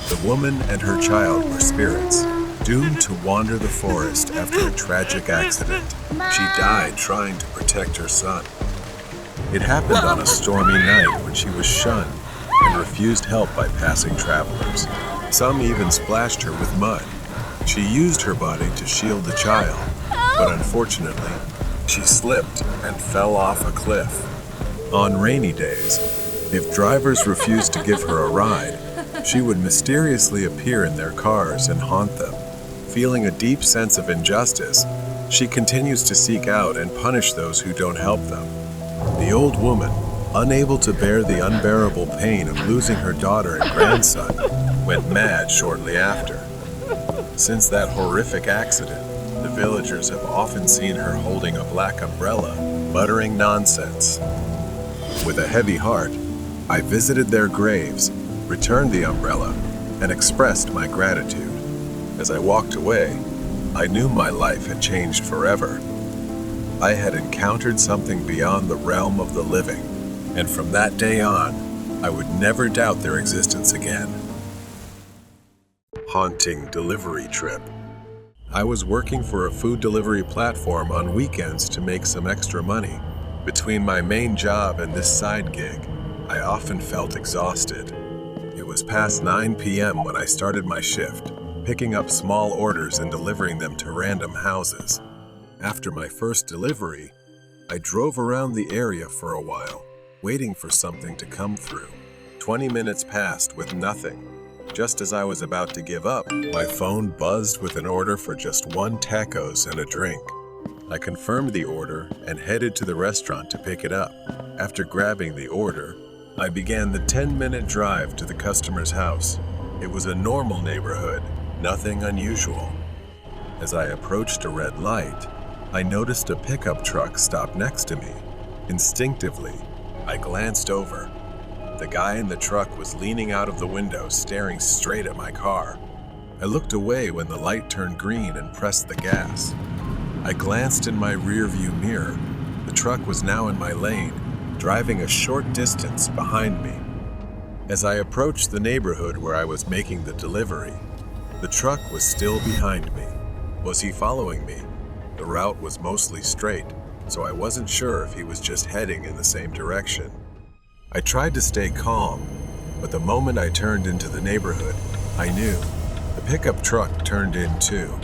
The woman and her child were spirits, doomed to wander the forest after a tragic accident. She died trying to protect her son. It happened on a stormy night when she was shunned and refused help by passing travelers. Some even splashed her with mud. She used her body to shield the child, but unfortunately, she slipped and fell off a cliff. On rainy days, if drivers refused to give her a ride, she would mysteriously appear in their cars and haunt them. Feeling a deep sense of injustice, she continues to seek out and punish those who don't help them. The old woman, unable to bear the unbearable pain of losing her daughter and grandson, went mad shortly after. Since that horrific accident, the villagers have often seen her holding a black umbrella, muttering nonsense. With a heavy heart, I visited their graves, returned the umbrella, and expressed my gratitude. As I walked away, I knew my life had changed forever. I had encountered something beyond the realm of the living, and from that day on, I would never doubt their existence again. Haunting delivery trip. I was working for a food delivery platform on weekends to make some extra money. Between my main job and this side gig, I often felt exhausted. It was past 9 p.m. when I started my shift, picking up small orders and delivering them to random houses. After my first delivery, I drove around the area for a while, waiting for something to come through. 20 minutes passed with nothing. Just as I was about to give up, my phone buzzed with an order for just 1 tacos and a drink. I confirmed the order and headed to the restaurant to pick it up. After grabbing the order, I began the 10-minute drive to the customer's house. It was a normal neighborhood, nothing unusual. As I approached a red light, I noticed a pickup truck stop next to me. Instinctively, I glanced over. The guy in the truck was leaning out of the window, staring straight at my car. I looked away when the light turned green and pressed the gas. I glanced in my rearview mirror. The truck was now in my lane, driving a short distance behind me. As I approached the neighborhood where I was making the delivery, the truck was still behind me. Was he following me? The route was mostly straight, so I wasn't sure if he was just heading in the same direction. I tried to stay calm, but the moment I turned into the neighborhood, I knew. The pickup truck turned in too.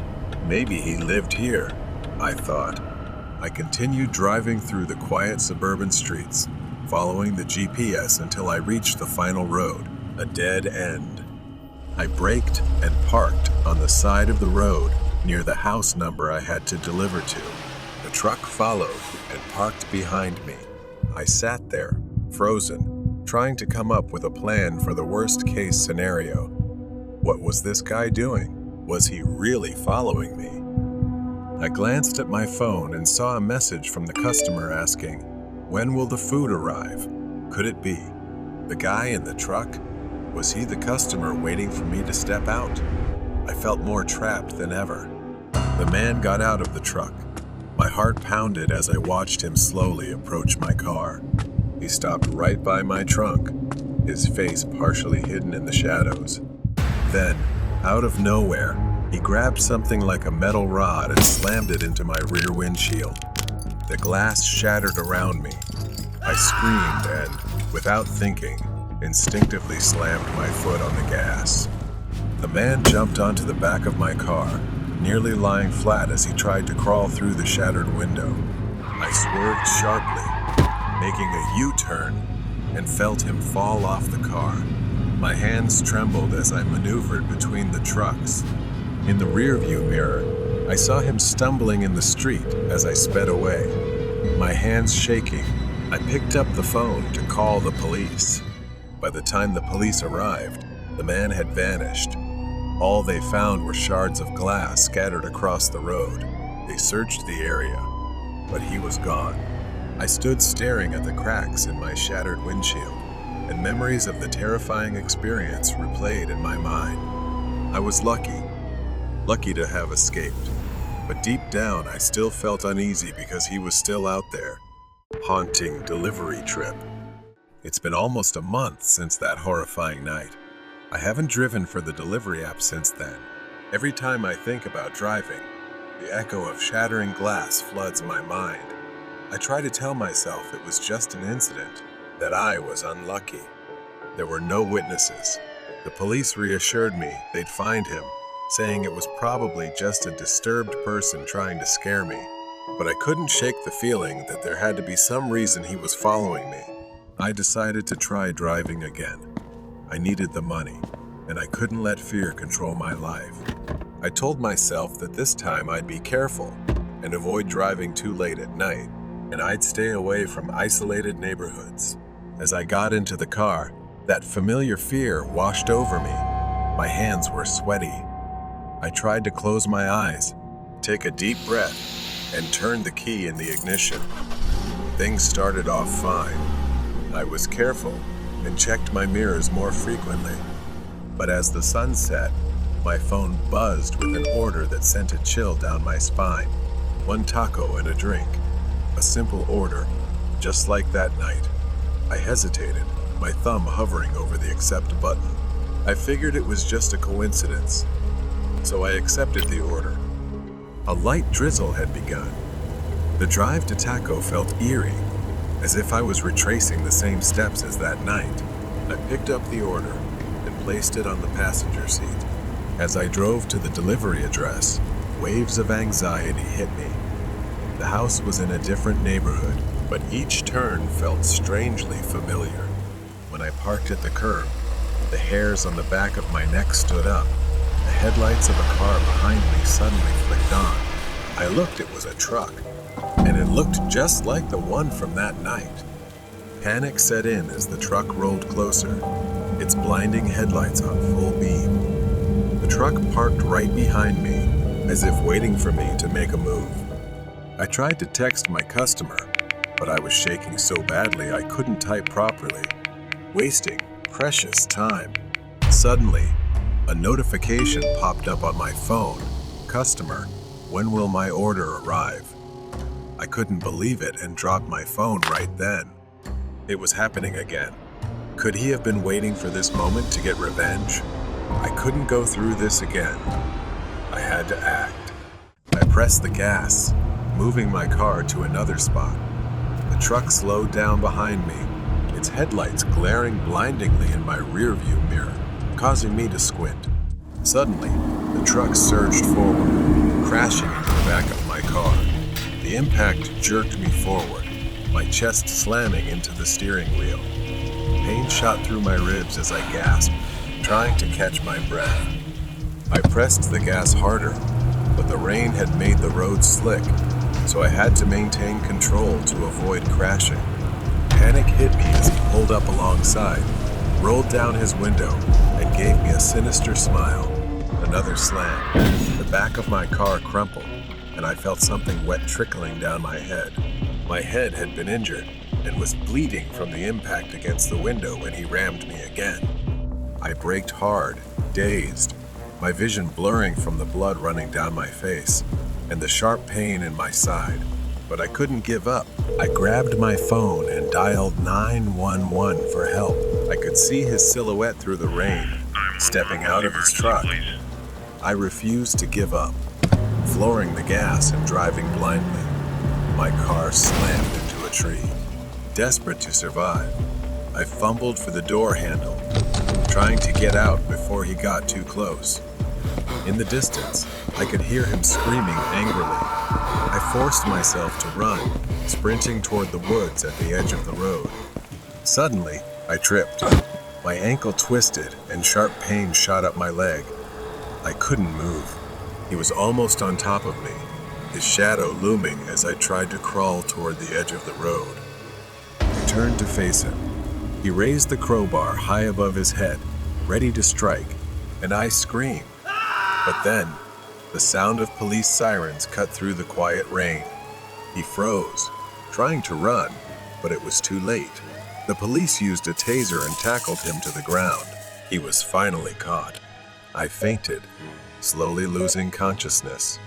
Maybe he lived here, I thought. I continued driving through the quiet suburban streets, following the GPS until I reached the final road, a dead end. I braked and parked on the side of the road near the house number I had to deliver to. The truck followed and parked behind me. I sat there, frozen, trying to come up with a plan for the worst-case scenario. What was this guy doing? Was he really following me? I glanced at my phone and saw a message from the customer asking, "When will the food arrive?" Could it be the guy in the truck? Was he the customer waiting for me to step out? I felt more trapped than ever. The man got out of the truck. My heart pounded as I watched him slowly approach my car. He stopped right by my trunk, his face partially hidden in the shadows. Then, out of nowhere, he grabbed something like a metal rod and slammed it into my rear windshield. The glass shattered around me. I screamed and, without thinking, instinctively slammed my foot on the gas. The man jumped onto the back of my car, nearly lying flat as he tried to crawl through the shattered window. I swerved sharply, making a U-turn, and felt him fall off the car. My hands trembled as I maneuvered between the trucks. In the rearview mirror, I saw him stumbling in the street as I sped away. My hands shaking, I picked up the phone to call the police. By the time the police arrived, the man had vanished. All they found were shards of glass scattered across the road. They searched the area, but he was gone. I stood staring at the cracks in my shattered windshield, and memories of the terrifying experience replayed in my mind. I was lucky to have escaped, but deep down I still felt uneasy because he was still out there, haunting delivery trip. It's been almost a month since that horrifying night. I haven't driven for the delivery app since then. Every time I think about driving, the echo of shattering glass floods my mind. I try to tell myself it was just an incident, that I was unlucky. There were no witnesses. The police reassured me they'd find him, saying it was probably just a disturbed person trying to scare me. But I couldn't shake the feeling that there had to be some reason he was following me. I decided to try driving again. I needed the money, and I couldn't let fear control my life. I told myself that this time I'd be careful and avoid driving too late at night, and I'd stay away from isolated neighborhoods. As I got into the car, that familiar fear washed over me. My hands were sweaty. I tried to close my eyes, take a deep breath, and turn the key in the ignition. Things started off fine. I was careful and checked my mirrors more frequently. But as the sun set, my phone buzzed with an order that sent a chill down my spine. 1 taco and a drink. A simple order, just like that night. I hesitated, my thumb hovering over the accept button. I figured it was just a coincidence, so I accepted the order. A light drizzle had begun. The drive to Taco felt eerie, as if I was retracing the same steps as that night. I picked up the order and placed it on the passenger seat. As I drove to the delivery address, waves of anxiety hit me. The house was in a different neighborhood, but each turn felt strangely familiar. When I parked at the curb, the hairs on the back of my neck stood up. The headlights of a car behind me suddenly flicked on. I looked, it was a truck. and it looked just like the one from that night. Panic set in as the truck rolled closer, its blinding headlights on full beam. The truck parked right behind me, as if waiting for me to make a move. I tried to text my customer, but I was shaking so badly I couldn't type properly, wasting precious time. Suddenly, a notification popped up on my phone. Customer, when will my order arrive? I couldn't believe it and dropped my phone right then. It was happening again. Could he have been waiting for this moment to get revenge? I couldn't go through this again. I had to act. I pressed the gas, moving my car to another spot. The truck slowed down behind me, its headlights glaring blindingly in my rearview mirror, causing me to squint. Suddenly, the truck surged forward, crashing into the back of my car. The impact jerked me forward, my chest slamming into the steering wheel. Pain shot through my ribs as I gasped, trying to catch my breath. I pressed the gas harder, but the rain had made the road slick, so I had to maintain control to avoid crashing. Panic hit me as he pulled up alongside, rolled down his window, and gave me a sinister smile. Another slam. The back of my car crumpled, and I felt something wet trickling down my head. My head had been injured and was bleeding from the impact against the window when he rammed me again. I braked hard, dazed, my vision blurring from the blood running down my face and the sharp pain in my side. But I couldn't give up. I grabbed my phone and dialed 911 for help. I could see his silhouette through the rain, stepping out of his truck. I refused to give up, flooring the gas and driving blindly. My car slammed into a tree. Desperate to survive, I fumbled for the door handle, trying to get out before he got too close. In the distance, I could hear him screaming angrily. I forced myself to run, sprinting toward the woods at the edge of the road. Suddenly, I tripped. My ankle twisted and sharp pain shot up my leg. I couldn't move. He was almost on top of me, his shadow looming as I tried to crawl toward the edge of the road. I turned to face him. He raised the crowbar high above his head, ready to strike, and I screamed. But then, the sound of police sirens cut through the quiet rain. He froze, trying to run, but it was too late. The police used a taser and tackled him to the ground. He was finally caught. I fainted, slowly losing consciousness.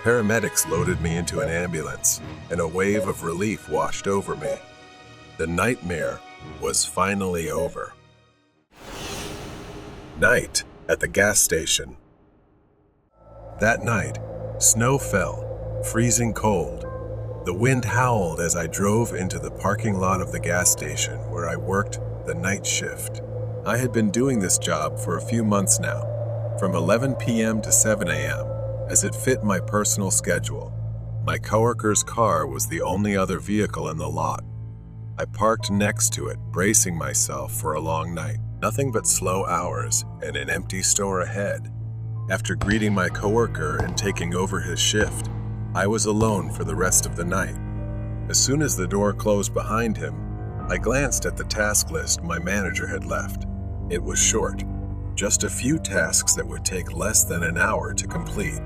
Paramedics loaded me into an ambulance, and a wave of relief washed over me. The nightmare was finally over. Night at the gas station. That night, snow fell, freezing cold. The wind howled as I drove into the parking lot of the gas station where I worked the night shift. I had been doing this job for a few months now, from 11 p.m. to 7 a.m., as it fit my personal schedule. My coworker's car was the only other vehicle in the lot. I parked next to it, bracing myself for a long night. Nothing but slow hours and an empty store ahead. After greeting my coworker and taking over his shift, I was alone for the rest of the night. As soon as the door closed behind him, I glanced at the task list my manager had left. It was short, just a few tasks that would take less than an hour to complete.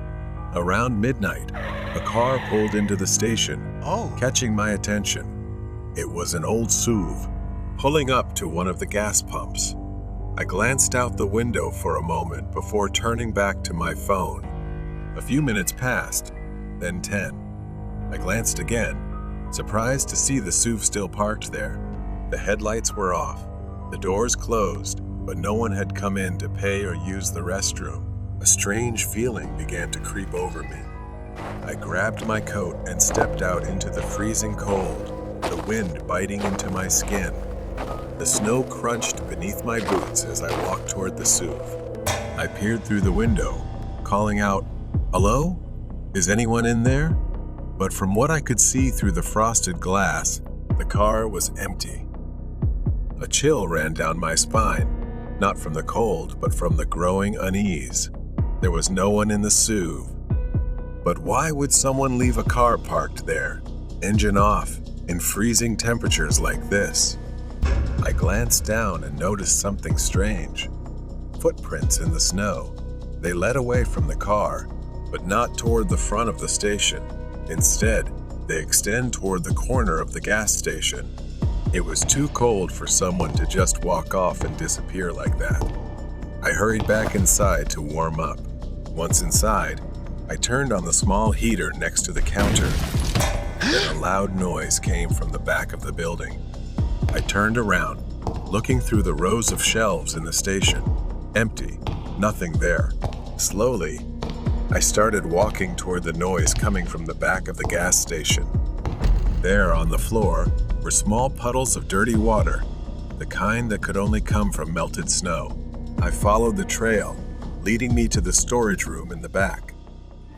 Around midnight, a car pulled into the station, catching my attention. It was an old SUV, pulling up to one of the gas pumps. I glanced out the window for a moment before turning back to my phone. A few minutes passed, then 10. I glanced again, surprised to see the SUV still parked there. The headlights were off, the doors closed, but no one had come in to pay or use the restroom. A strange feeling began to creep over me. I grabbed my coat and stepped out into the freezing cold, the wind biting into my skin. The snow crunched beneath my boots as I walked toward the SUV. I peered through the window, calling out, "Hello? Is anyone in there?" But from what I could see through the frosted glass, the car was empty. A chill ran down my spine, not from the cold, but from the growing unease. There was no one in the SUV. But why would someone leave a car parked there, engine off, in freezing temperatures like this. I glanced down and noticed something strange. Footprints in the snow. They led away from the car, but not toward the front of the station. Instead, they extend toward the corner of the gas station. It was too cold for someone to just walk off and disappear like that. I hurried back inside to warm up. Once inside, I turned on the small heater next to the counter. Then a loud noise came from the back of the building. I turned around, looking through the rows of shelves in the station. Empty, nothing there. Slowly, I started walking toward the noise coming from the back of the gas station. There on the floor were small puddles of dirty water, the kind that could only come from melted snow. I followed the trail, leading me to the storage room in the back.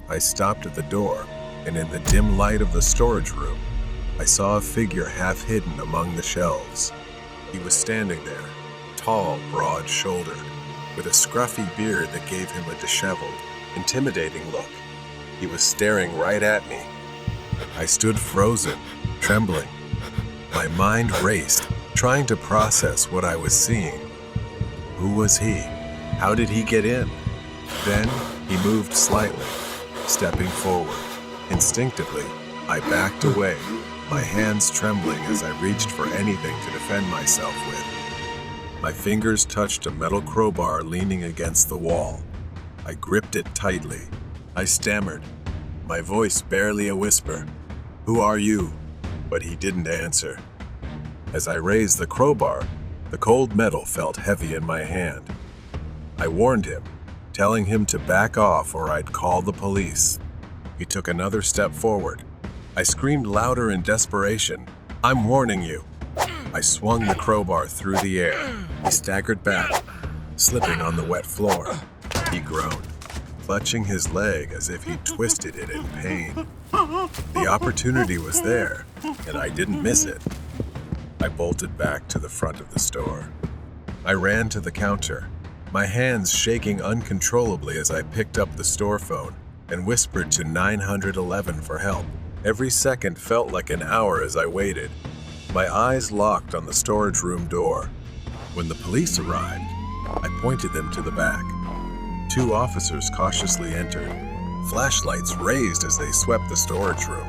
I stopped at the door, and in the dim light of the storage room, I saw a figure half hidden among the shelves. He was standing there, tall, broad-shouldered, with a scruffy beard that gave him a disheveled, intimidating look. He was staring right at me. I stood frozen, trembling. My mind raced, trying to process what I was seeing. Who was he? How did he get in? Then he moved slightly, stepping forward. Instinctively, I backed away, my hands trembling as I reached for anything to defend myself with. My fingers touched a metal crowbar leaning against the wall. I gripped it tightly. I stammered, my voice barely a whisper. "Who are you?" But he didn't answer. As I raised the crowbar, the cold metal felt heavy in my hand. I warned him, telling him to back off or I'd call the police. He took another step forward. I screamed louder in desperation, "I'm warning you." I swung the crowbar through the air. He staggered back, slipping on the wet floor. He groaned, clutching his leg as if he twisted it in pain. The opportunity was there, and I didn't miss it. I bolted back to the front of the store. I ran to the counter, my hands shaking uncontrollably as I picked up the store phone and whispered to 911 for help. Every second felt like an hour as I waited. My eyes locked on the storage room door. When the police arrived, I pointed them to the back. 2 officers cautiously entered, flashlights raised as they swept the storage room.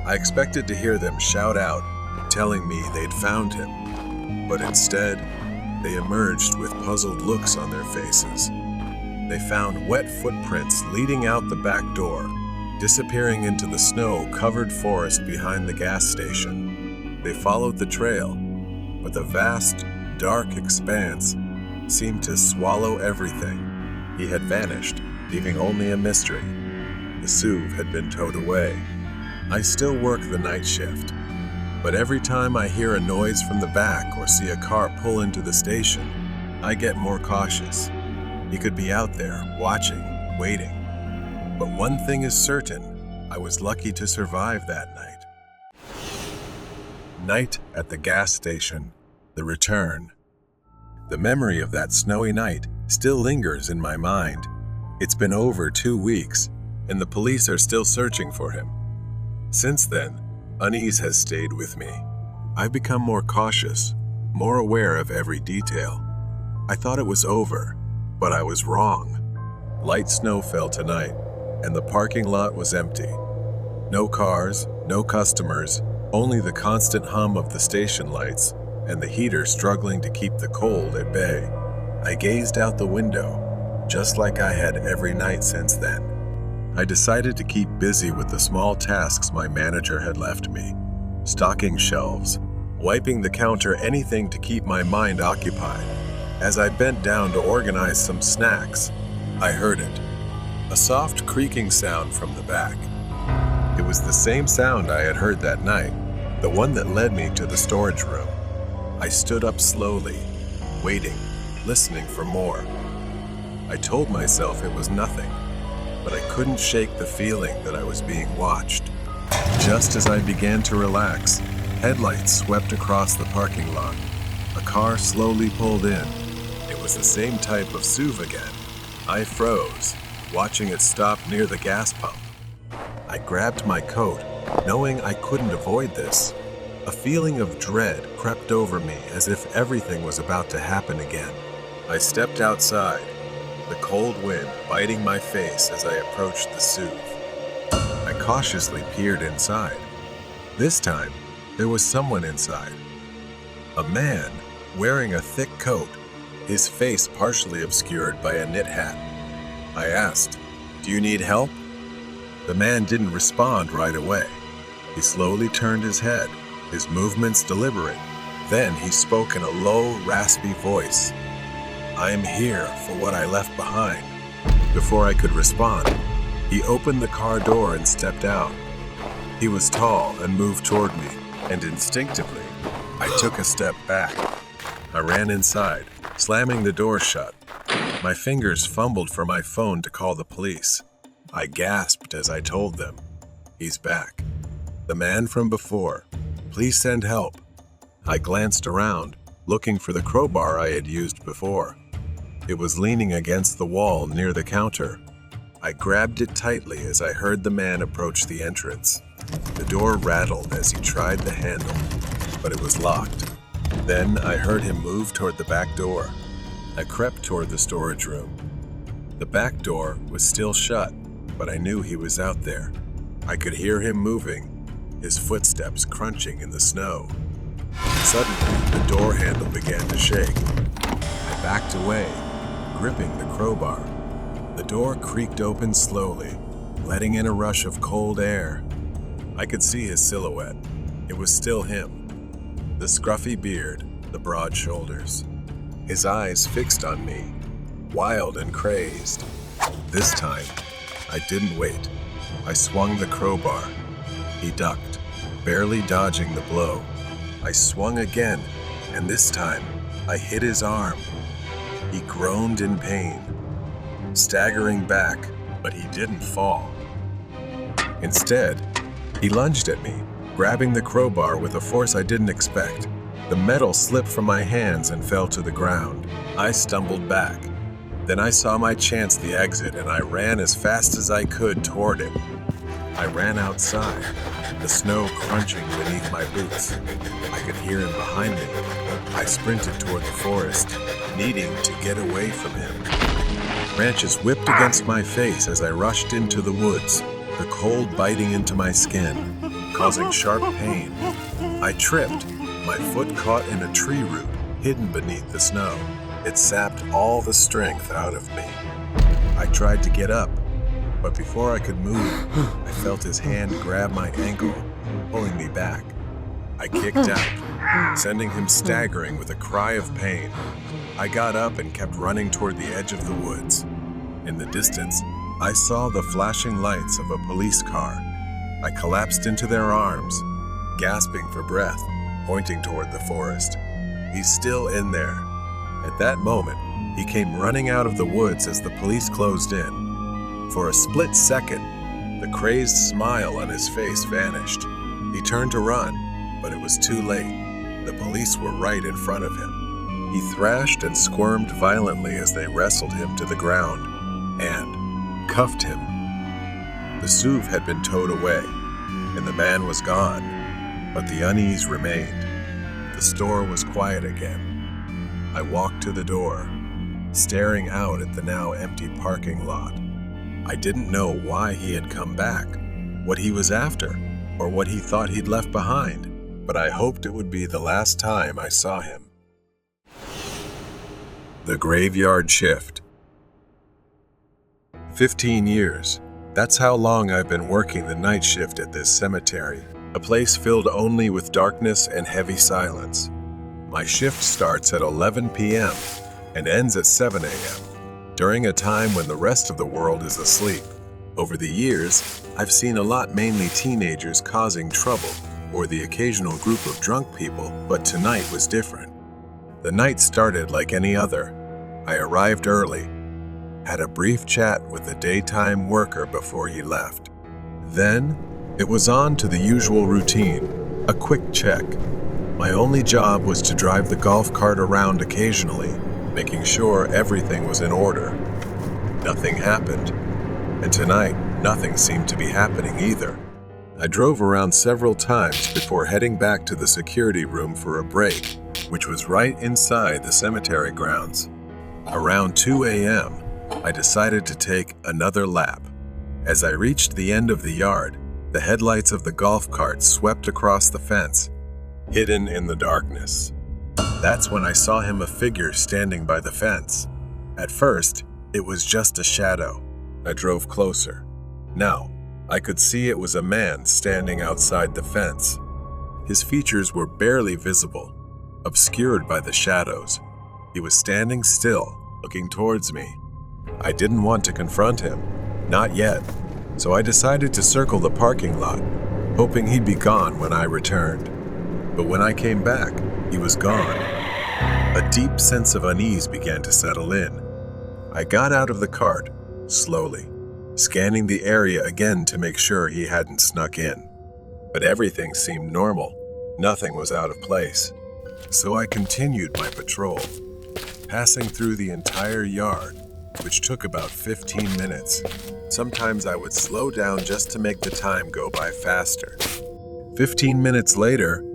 I expected to hear them shout out, telling me they'd found him, but instead, they emerged with puzzled looks on their faces. They found wet footprints leading out the back door, disappearing into the snow-covered forest behind the gas station. They followed the trail, but the vast, dark expanse seemed to swallow everything. He had vanished, leaving only a mystery. The SUV had been towed away. I still work the night shift, but every time I hear a noise from the back or see a car pull into the station, I get more cautious. He could be out there, watching, waiting. But one thing is certain, I was lucky to survive that night. Night at the gas station. The return. The memory of that snowy night still lingers in my mind. It's been over 2 weeks, and the police are still searching for him. Since then, unease has stayed with me. I've become more cautious, more aware of every detail. I thought it was over, but I was wrong. Light snow fell tonight, and the parking lot was empty. No cars, no customers, only the constant hum of the station lights and the heater struggling to keep the cold at bay. I gazed out the window, just like I had every night since then. I decided to keep busy with the small tasks my manager had left me. Stocking shelves, wiping the counter, anything to keep my mind occupied. As I bent down to organize some snacks, I heard it. A soft creaking sound from the back. It was the same sound I had heard that night, the one that led me to the storage room. I stood up slowly, waiting, listening for more. I told myself it was nothing, but I couldn't shake the feeling that I was being watched. Just as I began to relax, headlights swept across the parking lot. A car slowly pulled in. It was the same type of SUV again. I froze, watching it stop near the gas pump. I grabbed my coat Knowing I couldn't avoid this, a feeling of dread crept over me as if everything was about to happen again. I stepped outside, the cold wind biting my face as I approached the SUV. I cautiously peered inside. This time, there was someone inside. A man wearing a thick coat, his face partially obscured by a knit hat. I asked, "Do you need help?" The man didn't respond right away. He slowly turned his head, his movements deliberate. Then he spoke in a low, raspy voice. "I am here for what I left behind." Before I could respond, he opened the car door and stepped out. He was tall and moved toward me, and instinctively, I took a step back. I ran inside, slamming the door shut. My fingers fumbled for my phone to call the police. I gasped as I told them, "He's back. The man from before. Please send help." I glanced around, looking for the crowbar I had used before. It was leaning against the wall near the counter. I grabbed it tightly as I heard the man approach the entrance. The door rattled as he tried the handle, but it was locked. Then I heard him move toward the back door. I crept toward the storage room. The back door was still shut, but I knew he was out there. I could hear him moving, his footsteps crunching in the snow. Suddenly, the door handle began to shake. I backed away, gripping the crowbar. The door creaked open slowly, letting in a rush of cold air. I could see his silhouette. It was still him. The scruffy beard, the broad shoulders. His eyes fixed on me, wild and crazed. This time, I didn't wait. I swung the crowbar. He ducked, barely dodging the blow. I swung again, and this time, I hit his arm. He groaned in pain, staggering back, but he didn't fall. Instead, he lunged at me, grabbing the crowbar with a force I didn't expect. The metal slipped from my hands and fell to the ground. I stumbled back. Then I saw my chance the exit, and I ran as fast as I could toward it. I ran outside, the snow crunching beneath my boots. I could hear him behind me. I sprinted toward the forest, needing to get away from him. Branches whipped against my face as I rushed into the woods, the cold biting into my skin, causing sharp pain. I tripped. My foot caught in a tree root hidden beneath the snow. It sapped all the strength out of me. I tried to get up, but before I could move, I felt his hand grab my ankle, pulling me back. I kicked out, sending him staggering with a cry of pain. I got up and kept running toward the edge of the woods. In the distance, I saw the flashing lights of a police car. I collapsed into their arms, gasping for breath, pointing toward the forest. "He's still in there." At that moment, he came running out of the woods as the police closed in. For a split second, the crazed smile on his face vanished. He turned to run, but it was too late. The police were right in front of him. He thrashed and squirmed violently as they wrestled him to the ground and cuffed him. The SUV had been towed away, and the man was gone, but the unease remained. The store was quiet again. I walked to the door, staring out at the now empty parking lot. I didn't know why he had come back, what he was after, or what he thought he'd left behind, but I hoped it would be the last time I saw him. The Graveyard Shift. 15 years. That's how long I've been working the night shift at this cemetery, a place filled only with darkness and heavy silence. My shift starts at 11 p.m. and ends at 7 a.m., during a time when the rest of the world is asleep. Over the years, I've seen a lot, mainly teenagers causing trouble, or the occasional group of drunk people, but tonight was different. The night started like any other. I arrived early, had a brief chat with the daytime worker before he left. Then, it was on to the usual routine, a quick check. My only job was to drive the golf cart around occasionally, making sure everything was in order. Nothing happened, and tonight, nothing seemed to be happening either. I drove around several times before heading back to the security room for a break, which was right inside the cemetery grounds. Around 2 a.m., I decided to take another lap. As I reached the end of the yard, the headlights of the golf cart swept across the fence, hidden in the darkness. That's when I saw a figure standing by the fence. At first, it was just a shadow. I drove closer. Now, I could see it was a man standing outside the fence. His features were barely visible, obscured by the shadows. He was standing still, looking towards me. I didn't want to confront him, not yet, so I decided to circle the parking lot, hoping he'd be gone when I returned. But when I came back, he was gone. A deep sense of unease began to settle in. I got out of the cart, slowly, scanning the area again to make sure he hadn't snuck in. But everything seemed normal. Nothing was out of place. So I continued my patrol, passing through the entire yard, which took about 15 minutes. Sometimes I would slow down just to make the time go by faster. 15 minutes later,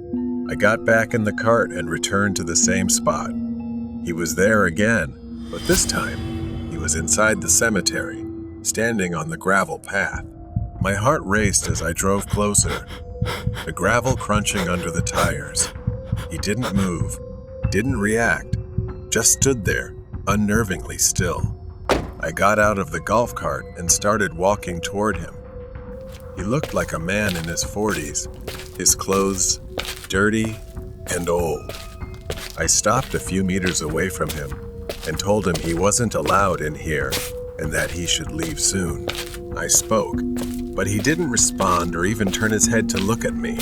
I got back in the cart and returned to the same spot. He was there again, but this time, he was inside the cemetery, standing on the gravel path. My heart raced as I drove closer, the gravel crunching under the tires. He didn't move, didn't react, just stood there, unnervingly still. I got out of the golf cart and started walking toward him. He looked like a man in his 40s, his clothes dirty and old. I stopped a few meters away from him and told him he wasn't allowed in here and that he should leave soon. I spoke, but he didn't respond or even turn his head to look at me.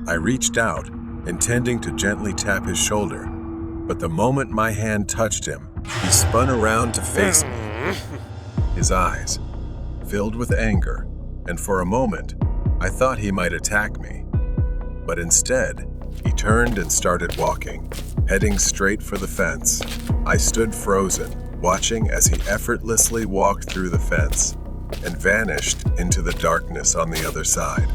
I reached out, intending to gently tap his shoulder, but the moment my hand touched him, he spun around to face me. His eyes filled with anger, and for a moment, I thought he might attack me. But instead, he turned and started walking, heading straight for the fence. I stood frozen, watching as he effortlessly walked through the fence and vanished into the darkness on the other side.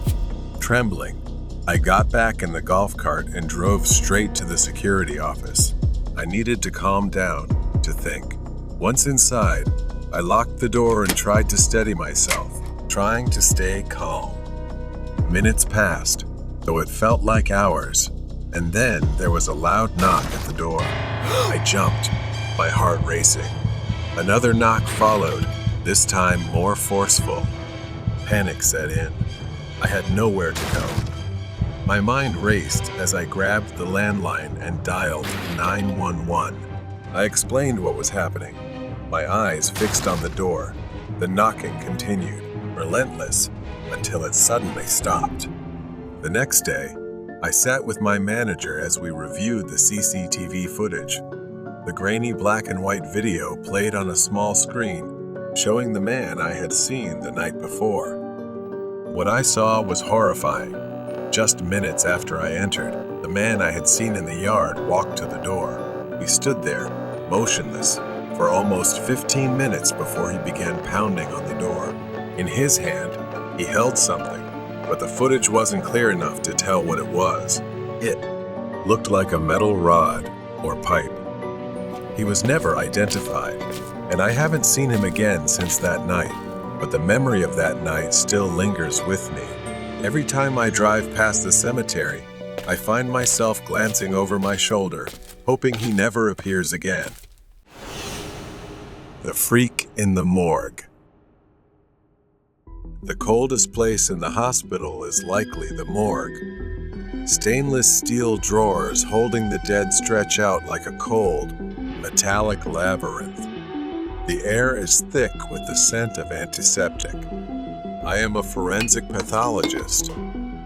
Trembling, I got back in the golf cart and drove straight to the security office. I needed to calm down, to think. Once inside, I locked the door and tried to steady myself, trying to stay calm. Minutes passed, though it felt like hours, and then there was a loud knock at the door. I jumped, my heart racing. Another knock followed, this time more forceful. Panic set in. I had nowhere to go. My mind raced as I grabbed the landline and dialed 911. I explained what was happening, my eyes fixed on the door. The knocking continued, relentless, until it suddenly stopped. The next day, I sat with my manager as we reviewed the CCTV footage. The grainy black and white video played on a small screen, showing the man I had seen the night before. What I saw was horrifying. Just minutes after I entered, the man I had seen in the yard walked to the door. He stood there, motionless, for almost 15 minutes before he began pounding on the door. In his hand, he held something, but the footage wasn't clear enough to tell what it was. It looked like a metal rod or pipe. He was never identified, and I haven't seen him again since that night, but the memory of that night still lingers with me. Every time I drive past the cemetery, I find myself glancing over my shoulder, hoping he never appears again. The freak in the morgue. The coldest place in the hospital is likely the morgue. Stainless steel drawers holding the dead stretch out like a cold, metallic labyrinth. The air is thick with the scent of antiseptic. I am a forensic pathologist.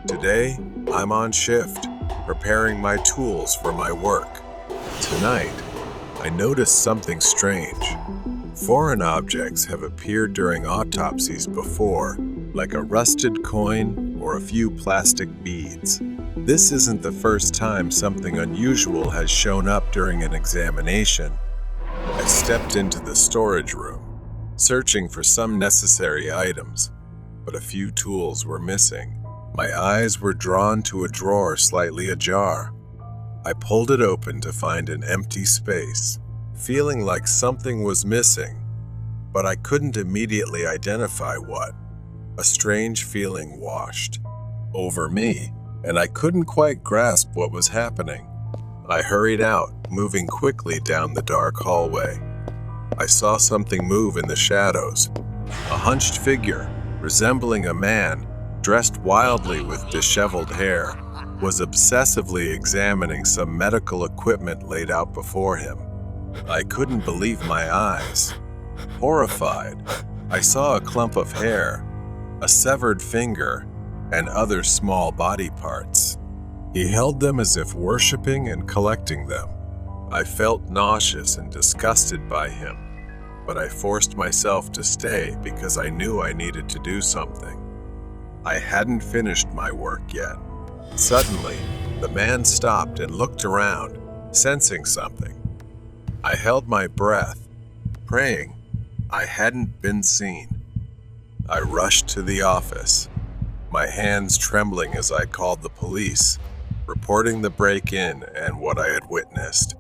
Today, I'm on shift, preparing my tools for my work. Tonight, I noticed something strange. Foreign objects have appeared during autopsies before, like a rusted coin or a few plastic beads. This isn't the first time something unusual has shown up during an examination. I stepped into the storage room, searching for some necessary items, but a few tools were missing. My eyes were drawn to a drawer slightly ajar. I pulled it open to find an empty space, feeling like something was missing, but I couldn't immediately identify what. A strange feeling washed over me, and I couldn't quite grasp what was happening. I hurried out, moving quickly down the dark hallway. I saw something move in the shadows. A hunched figure, resembling a man, dressed wildly with disheveled hair, was obsessively examining some medical equipment laid out before him. I couldn't believe my eyes. Horrified, I saw a clump of hair, a severed finger, and other small body parts. He held them as if worshiping and collecting them. I felt nauseous and disgusted by him, but I forced myself to stay because I knew I needed to do something. I hadn't finished my work yet. Suddenly, the man stopped and looked around, sensing something. I held my breath, praying I hadn't been seen. I rushed to the office, my hands trembling as I called the police, reporting the break-in and what I had witnessed.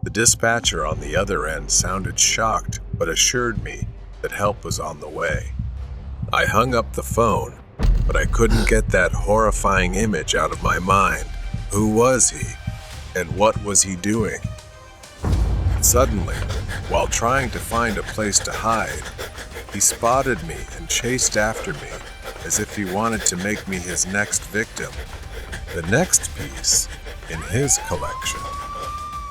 The dispatcher on the other end sounded shocked, but assured me that help was on the way. I hung up the phone, but I couldn't get that horrifying image out of my mind. Who was he? And what was he doing? Suddenly, while trying to find a place to hide, he spotted me and chased after me as if he wanted to make me his next victim, the next piece in his collection.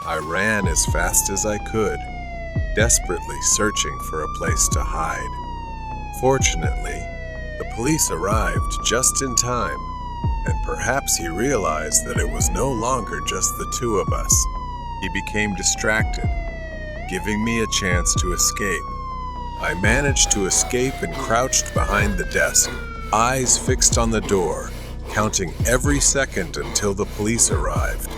I ran as fast as I could, desperately searching for a place to hide. Fortunately, the police arrived just in time, and perhaps he realized that it was no longer just the two of us. He became distracted, giving me a chance to escape. I managed to escape and crouched behind the desk, eyes fixed on the door, counting every second until the police arrived.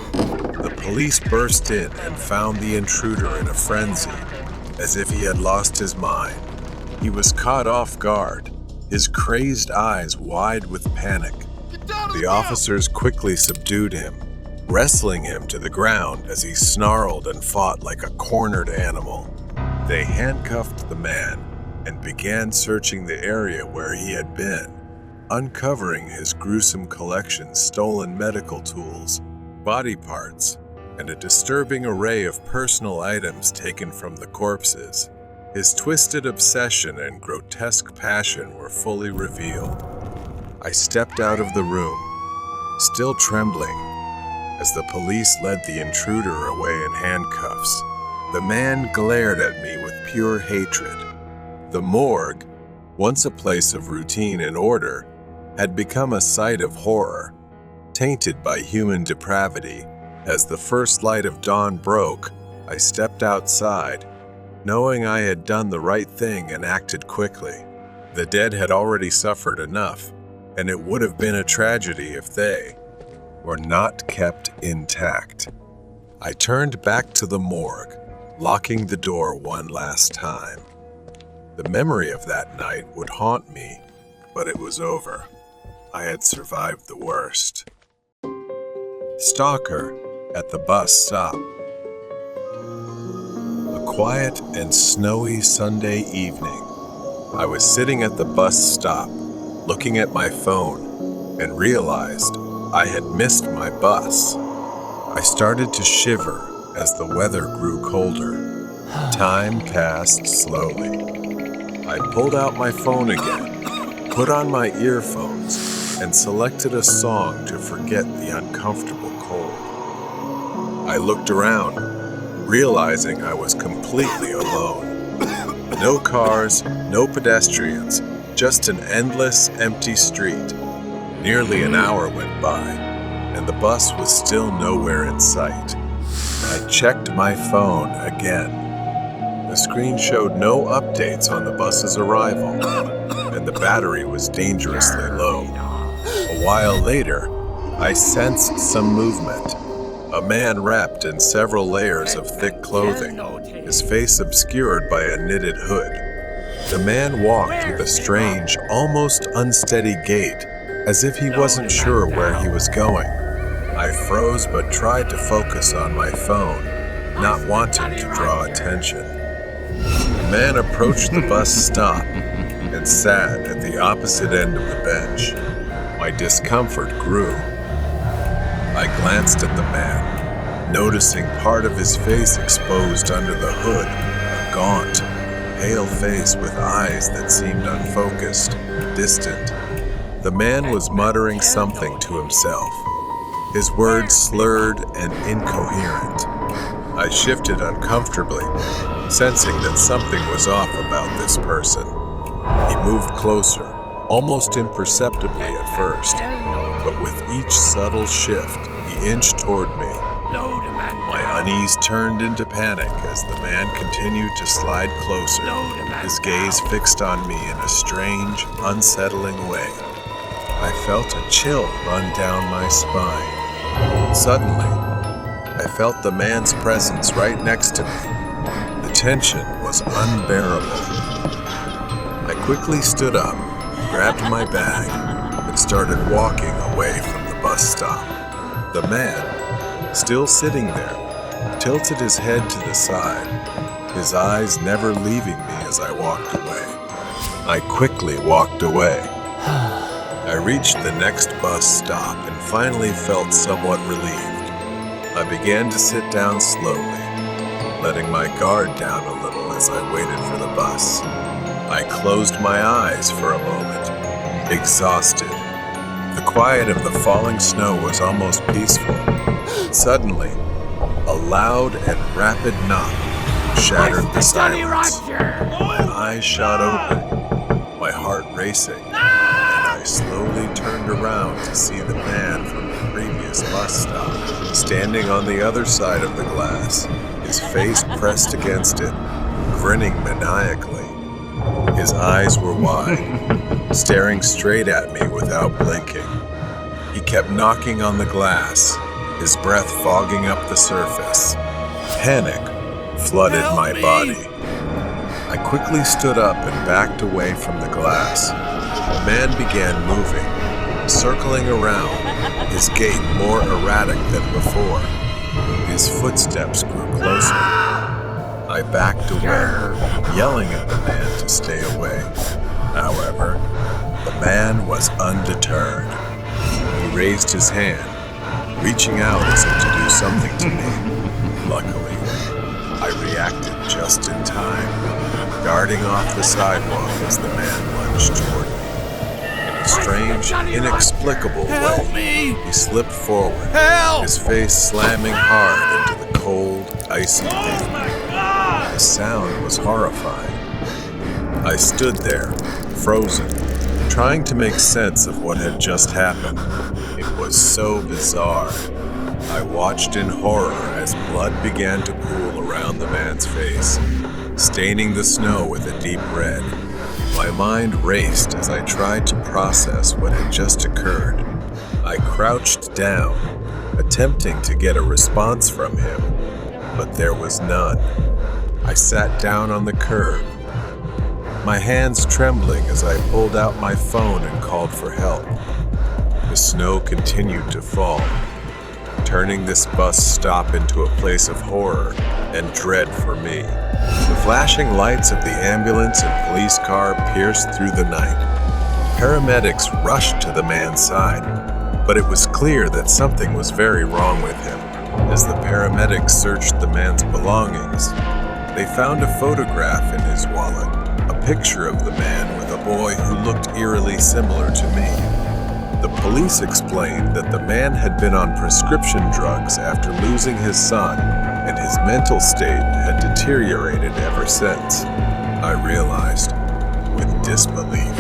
The police burst in and found the intruder in a frenzy, as if he had lost his mind. He was caught off guard, his crazed eyes wide with panic. The officers quickly subdued him, wrestling him to the ground as he snarled and fought like a cornered animal. They handcuffed the man and began searching the area where he had been, uncovering his gruesome collection of stolen medical tools, body parts, and a disturbing array of personal items taken from the corpses. His twisted obsession and grotesque passion were fully revealed. I stepped out of the room, still trembling, as the police led the intruder away in handcuffs. The man glared at me with pure hatred. The morgue, once a place of routine and order, had become a site of horror, tainted by human depravity. As the first light of dawn broke, I stepped outside, knowing I had done the right thing and acted quickly. The dead had already suffered enough, and it would have been a tragedy if they were not kept intact. I turned back to the morgue, locking the door one last time. The memory of that night would haunt me, but it was over. I had survived the worst. Stalker at the bus stop. A quiet and snowy Sunday evening. I was sitting at the bus stop, looking at my phone, and realized I had missed my bus. I started to shiver as the weather grew colder. Time passed slowly. I pulled out my phone again, put on my earphones, and selected a song to forget the uncomfortable cold. I looked around, realizing I was completely alone. No cars, no pedestrians, just an endless, empty street. Nearly an hour went by, and the bus was still nowhere in sight. I checked my phone again. The screen showed no updates on the bus's arrival, and the battery was dangerously low. A while later, I sensed some movement. A man wrapped in several layers of thick clothing, his face obscured by a knitted hood. The man walked with a strange, almost unsteady gait, as if he wasn't sure where he was going. I froze but tried to focus on my phone, not wanting to draw attention. The man approached the bus stop and sat at the opposite end of the bench. My discomfort grew. I glanced at the man, noticing part of his face exposed under the hood, a gaunt, pale face with eyes that seemed unfocused, distant. The man was muttering something to himself, his words slurred and incoherent. I shifted uncomfortably, sensing that something was off about this person. He moved closer, almost imperceptibly at first, but with each subtle shift, he inched toward me. My unease turned into panic as the man continued to slide closer, his gaze fixed on me in a strange, unsettling way. I felt a chill run down my spine. Suddenly, I felt the man's presence right next to me. The tension was unbearable. I quickly stood up, grabbed my bag, and started walking away from the bus stop. The man, still sitting there, tilted his head to the side, his eyes never leaving me as I walked away. I quickly walked away. I reached the next bus stop and finally felt somewhat relieved. I began to sit down slowly, letting my guard down a little as I waited for the bus. I closed my eyes for a moment, exhausted. The quiet of the falling snow was almost peaceful. Suddenly, a loud and rapid knock shattered the silence. My eyes shot open, my heart racing. I slowly turned around to see the man from the previous bus stop, standing on the other side of the glass, his face pressed against it, grinning maniacally. His eyes were wide, staring straight at me without blinking. He kept knocking on the glass, his breath fogging up the surface. Panic flooded my body. I quickly stood up and backed away from the glass. The man began moving, circling around, his gait more erratic than before. His footsteps grew closer. I backed away, yelling at the man to stay away. However, the man was undeterred. He raised his hand, reaching out as if to do something to me. Luckily, I reacted just in time, darting off the sidewalk as the man lunged toward me. In a strange, inexplicable way, he slipped forward, his face slamming hard into the cold, icy pavement. The sound was horrifying. I stood there, frozen, trying to make sense of what had just happened. It was so bizarre. I watched in horror as blood began to pool around the man's face, staining the snow with a deep red. My mind raced as I tried to process what had just occurred. I crouched down, attempting to get a response from him, but there was none. I sat down on the curb, my hands trembling as I pulled out my phone and called for help. The snow continued to fall, turning this bus stop into a place of horror and dread for me. The flashing lights of the ambulance and police car pierced through the night. Paramedics rushed to the man's side, but it was clear that something was very wrong with him. As the paramedics searched the man's belongings, they found a photograph in his wallet, a picture of the man with a boy who looked eerily similar to me. The police explained that the man had been on prescription drugs after losing his son, and his mental state had deteriorated ever since. I realized, with disbelief,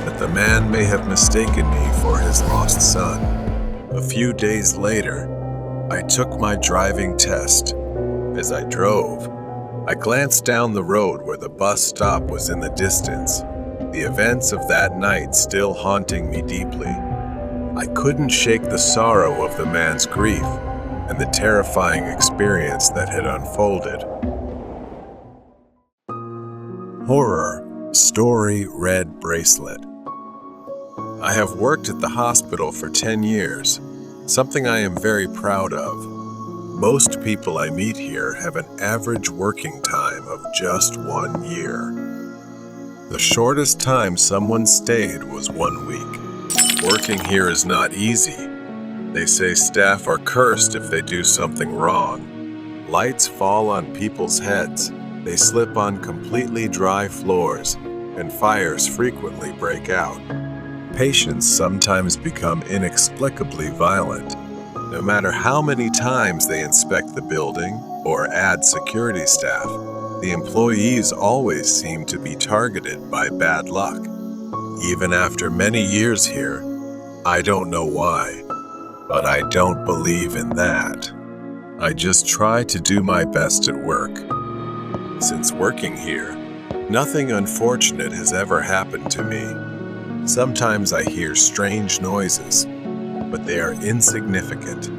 that the man may have mistaken me for his lost son. A few days later, I took my driving test. As I drove, I glanced down the road where the bus stop was in the distance, the events of that night still haunting me deeply. I couldn't shake the sorrow of the man's grief and the terrifying experience that had unfolded. Horror Story Red Bracelet. I have worked at the hospital for 10 years, something I am very proud of. Most people I meet here have an average working time of just 1 year. The shortest time someone stayed was 1 week. Working here is not easy. They say staff are cursed if they do something wrong. Lights fall on people's heads, they slip on completely dry floors, and fires frequently break out. Patients sometimes become inexplicably violent. No matter how many times they inspect the building or add security staff, the employees always seem to be targeted by bad luck. Even after many years here, I don't know why, but I don't believe in that. I just try to do my best at work. Since working here, nothing unfortunate has ever happened to me. Sometimes I hear strange noises, but they are insignificant.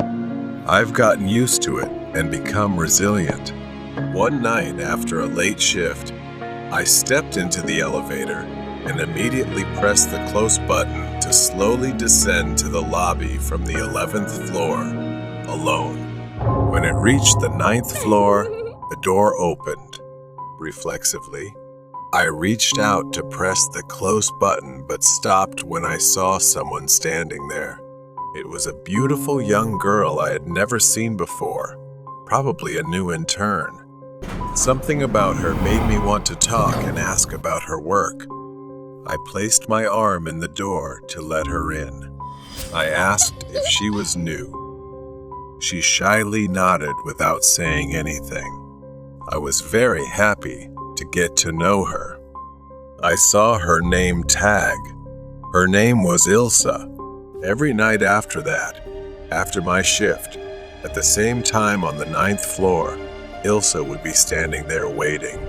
I've gotten used to it and become resilient. One night after a late shift, I stepped into the elevator and immediately pressed the close button to slowly descend to the lobby from the 11th floor, alone. When it reached the 9th floor, the door opened. Reflexively, I reached out to press the close button but stopped when I saw someone standing there. It was a beautiful young girl I had never seen before, probably a new intern. Something about her made me want to talk and ask about her work. I placed my arm in the door to let her in. I asked if she was new. She shyly nodded without saying anything. I was very happy to get to know her. I saw her name tag. Her name was Ilsa. Every night after that, after my shift, at the same time on the 9th floor, Ilsa would be standing there waiting.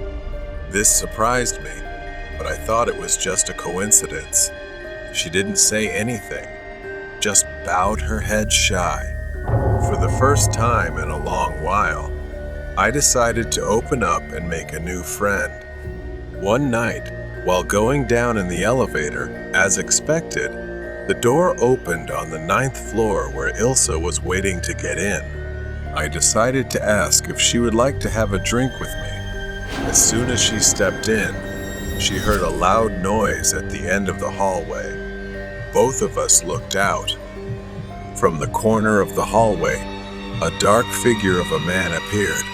This surprised me, but I thought it was just a coincidence. She didn't say anything, just bowed her head shy. For the first time in a long while, I decided to open up and make a new friend. One night, while going down in the elevator, as expected, the door opened on the 9th floor where Ilsa was waiting to get in. I decided to ask if she would like to have a drink with me. As soon as she stepped in, she heard a loud noise at the end of the hallway. Both of us looked out. From the corner of the hallway, a dark figure of a man appeared.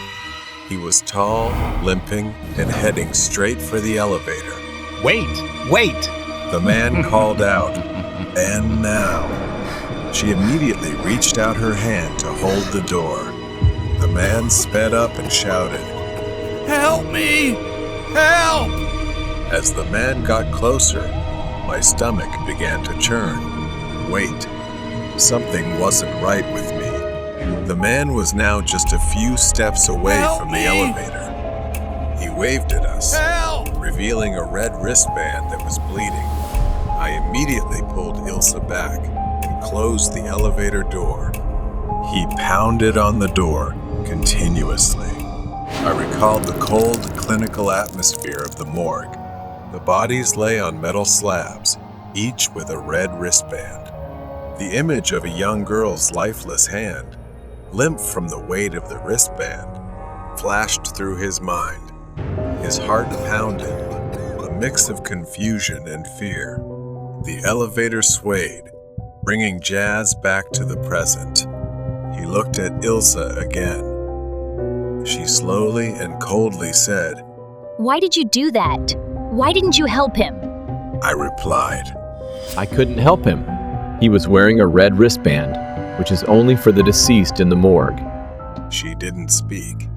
He was tall, limping, and heading straight for the elevator. Wait! The man called out, "And now." She immediately reached out her hand to hold the door. The man sped up and shouted, "Help me! Help!" As the man got closer, my stomach began to churn. Wait, something wasn't right with me. The man was now just a few steps away from the elevator. He waved at us, revealing a red wristband that was bleeding. I immediately pulled Ilsa back and closed the elevator door. He pounded on the door continuously. I recalled the cold, clinical atmosphere of the morgue. The bodies lay on metal slabs, each with a red wristband. The image of a young girl's lifeless hand, limp from the weight of the wristband, flashed through his mind. His heart pounded, a mix of confusion and fear. The elevator swayed, bringing Jazz back to the present. He looked at Ilsa again. She slowly and coldly said, "Why did you do that? Why didn't you help him?" I replied, I couldn't help him. He was wearing a red wristband, which is only for the deceased in the morgue. She didn't speak.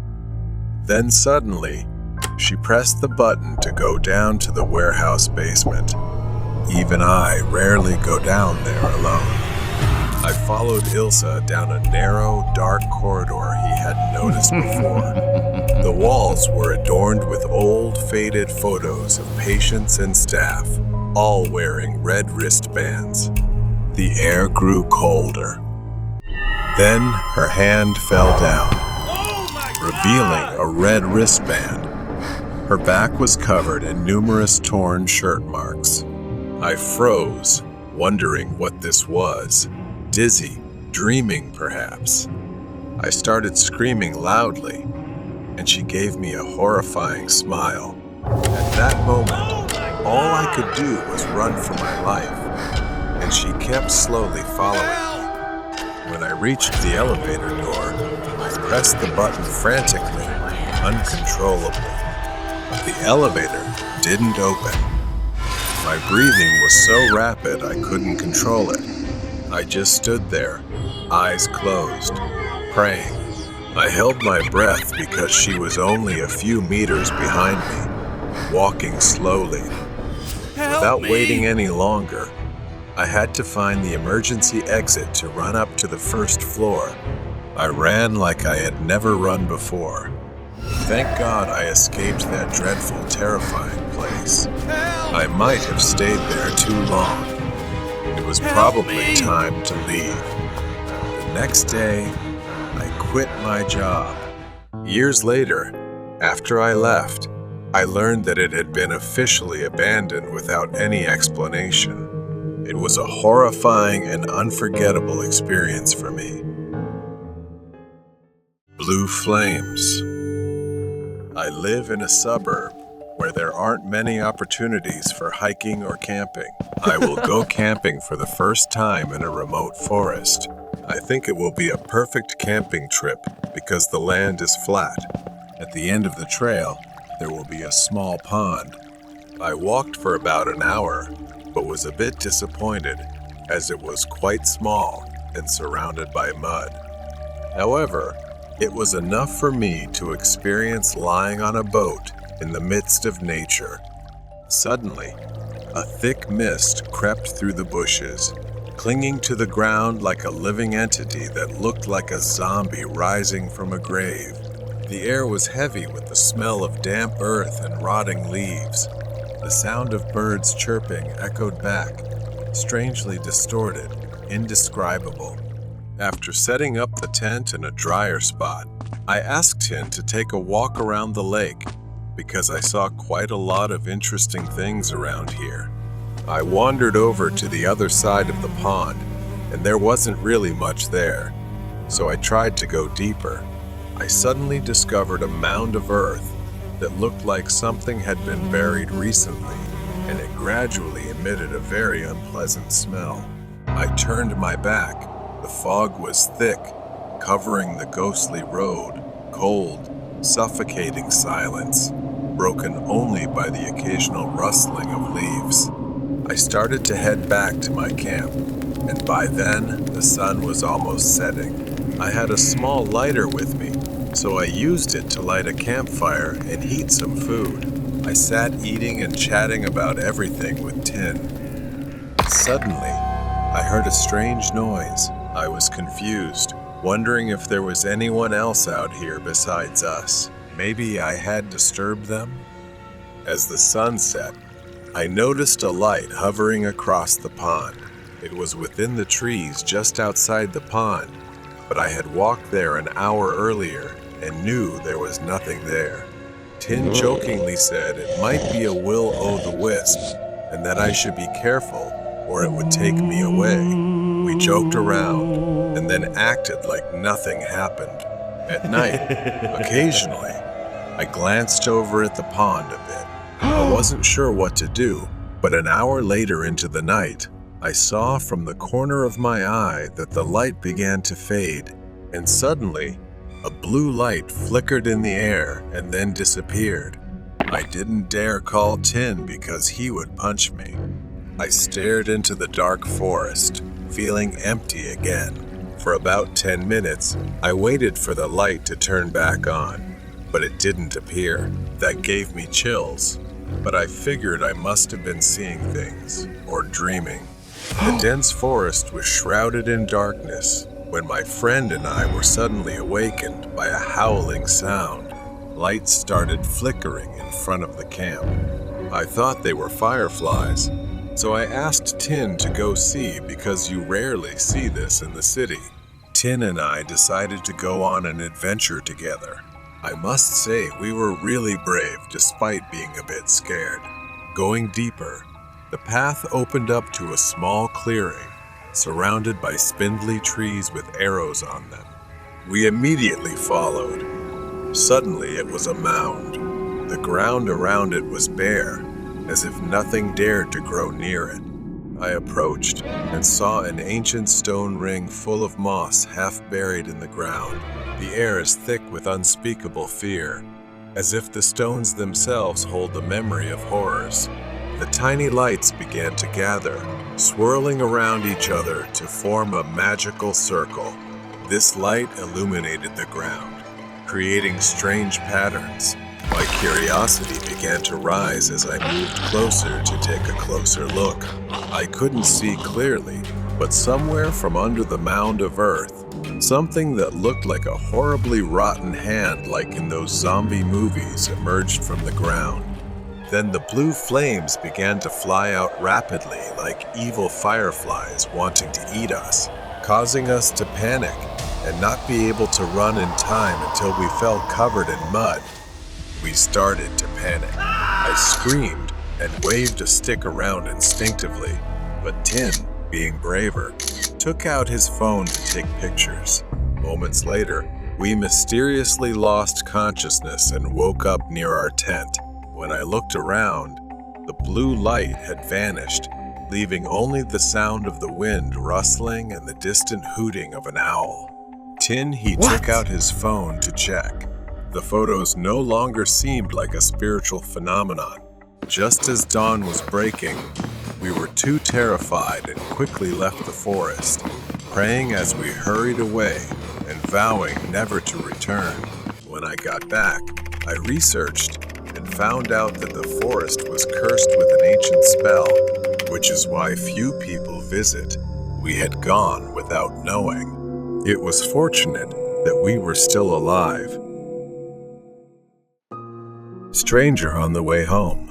Then suddenly, she pressed the button to go down to the warehouse basement. Even I rarely go down there alone. I followed Ilsa down a narrow, dark corridor he hadn't noticed before. The walls were adorned with old, faded photos of patients and staff, all wearing red wristbands. The air grew colder. Then her hand fell down, revealing a red wristband. Her back was covered in numerous torn shirt marks. I froze, wondering what this was. Dizzy, dreaming perhaps. I started screaming loudly, and she gave me a horrifying smile. At that moment, all I could do was run for my life, and she kept slowly following me. When I reached the elevator door, I pressed the button frantically, uncontrollably. But the elevator didn't open. My breathing was so rapid I couldn't control it. I just stood there, eyes closed, praying. I held my breath because she was only a few meters behind me, walking slowly. Without waiting any longer, I had to find the emergency exit to run up to the first floor. I ran like I had never run before. Thank God I escaped that dreadful, terrifying place. I might have stayed there too long. It was probably time to leave. The next day, I quit my job. Years later, after I left, I learned that it had been officially abandoned without any explanation. It was a horrifying and unforgettable experience for me. Blue flames. I live in a suburb where there aren't many opportunities for hiking or camping. I will go camping for the first time in a remote forest. I think it will be a perfect camping trip because the land is flat. At the end of the trail, there will be a small pond. I walked for about an hour, but was a bit disappointed as it was quite small and surrounded by mud. However, it was enough for me to experience lying on a boat in the midst of nature. Suddenly, a thick mist crept through the bushes, clinging to the ground like a living entity that looked like a zombie rising from a grave. The air was heavy with the smell of damp earth and rotting leaves. The sound of birds chirping echoed back, strangely distorted, indescribable. After setting up the tent in a drier spot, I asked him to take a walk around the lake because I saw quite a lot of interesting things around here. I wandered over to the other side of the pond, and there wasn't really much there, so I tried to go deeper. I suddenly discovered a mound of earth that looked like something had been buried recently, and it gradually emitted a very unpleasant smell. I turned my back. The fog was thick, covering the ghostly road, cold, suffocating silence, broken only by the occasional rustling of leaves. I started to head back to my camp, and by then, the sun was almost setting. I had a small lighter with me, so I used it to light a campfire and heat some food. I sat eating and chatting about everything with Tin. Suddenly, I heard a strange noise. I was confused, wondering if there was anyone else out here besides us. Maybe I had disturbed them? As the sun set, I noticed a light hovering across the pond. It was within the trees just outside the pond, but I had walked there an hour earlier and knew there was nothing there. Tin jokingly said it might be a will-o'-the-wisp and that I should be careful or it would take me away. We joked around and then acted like nothing happened. At night, occasionally, I glanced over at the pond a bit. I wasn't sure what to do, but an hour later into the night, I saw from the corner of my eye that the light began to fade, and suddenly, a blue light flickered in the air and then disappeared. I didn't dare call Tin because he would punch me. I stared into the dark forest, feeling empty again. For about 10 minutes, I waited for the light to turn back on, but it didn't appear. That gave me chills, but I figured I must have been seeing things, or dreaming. The dense forest was shrouded in darkness when my friend and I were suddenly awakened by a howling sound. Lights started flickering in front of the camp. I thought they were fireflies, so I asked Tin to go see because you rarely see this in the city. Tin and I decided to go on an adventure together. I must say we were really brave despite being a bit scared. Going deeper, The path opened up to a small clearing, surrounded by spindly trees with arrows on them. We immediately followed. Suddenly, it was a mound. The ground around it was bare, as if nothing dared to grow near it. I approached and saw an ancient stone ring full of moss half buried in the ground. The air is thick with unspeakable fear, as if the stones themselves hold the memory of horrors. The tiny lights began to gather, swirling around each other to form a magical circle. This light illuminated the ground, creating strange patterns. My curiosity began to rise as I moved closer to take a closer look. I couldn't see clearly, but somewhere from under the mound of earth, something that looked like a horribly rotten hand like in those zombie movies emerged from the ground. Then the blue flames began to fly out rapidly like evil fireflies wanting to eat us, causing us to panic and not be able to run in time until we fell covered in mud. We started to panic. I screamed and waved a stick around instinctively, but Tin, being braver, took out his phone to take pictures. Moments later, we mysteriously lost consciousness and woke up near our tent. When I looked around, the blue light had vanished, leaving only the sound of the wind rustling and the distant hooting of an owl. Tin, he took out his phone to check. The photos no longer seemed like a spiritual phenomenon. Just as dawn was breaking, we were too terrified and quickly left the forest, praying as we hurried away and vowing never to return. When I got back, I researched and found out that the forest was cursed with an ancient spell, which is why few people visit. We had gone without knowing. It was fortunate that we were still alive. Stranger on the way home.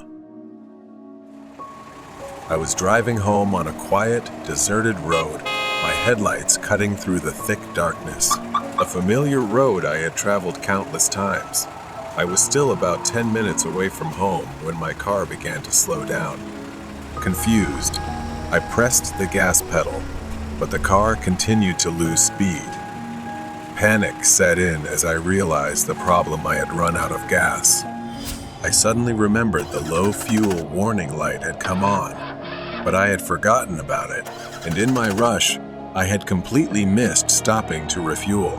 I was driving home on a quiet, deserted road, my headlights cutting through the thick darkness. A familiar road I had traveled countless times. I was still about 10 minutes away from home when my car began to slow down. Confused, I pressed the gas pedal, but the car continued to lose speed. Panic set in as I realized the problem I had run out of gas. I suddenly remembered the low fuel warning light had come on, but I had forgotten about it, and in my rush, I had completely missed stopping to refuel.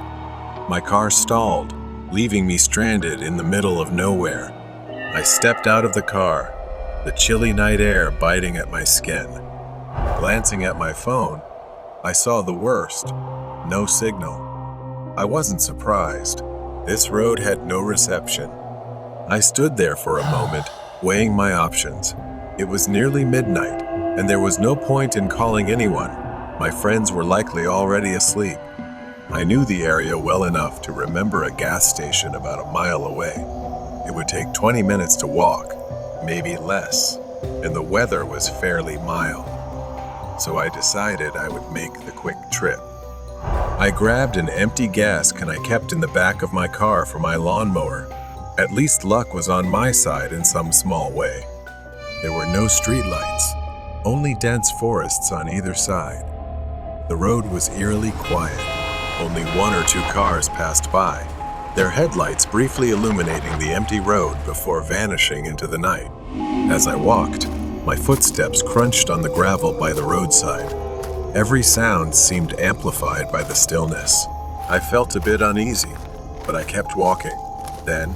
My car stalled, leaving me stranded in the middle of nowhere. I stepped out of the car, the chilly night air biting at my skin. Glancing at my phone, I saw the worst: no signal. I wasn't surprised. This road had no reception. I stood there for a moment, weighing my options. It was nearly midnight, and there was no point in calling anyone. My friends were likely already asleep. I knew the area well enough to remember a gas station about a mile away. It would take 20 minutes to walk, maybe less, and the weather was fairly mild. So I decided I would make the quick trip. I grabbed an empty gas can I kept in the back of my car for my lawnmower. At least luck was on my side in some small way. There were no streetlights, only dense forests on either side. The road was eerily quiet. Only one or two cars passed by, their headlights briefly illuminating the empty road before vanishing into the night. As I walked, my footsteps crunched on the gravel by the roadside. Every sound seemed amplified by the stillness. I felt a bit uneasy, but I kept walking. Then,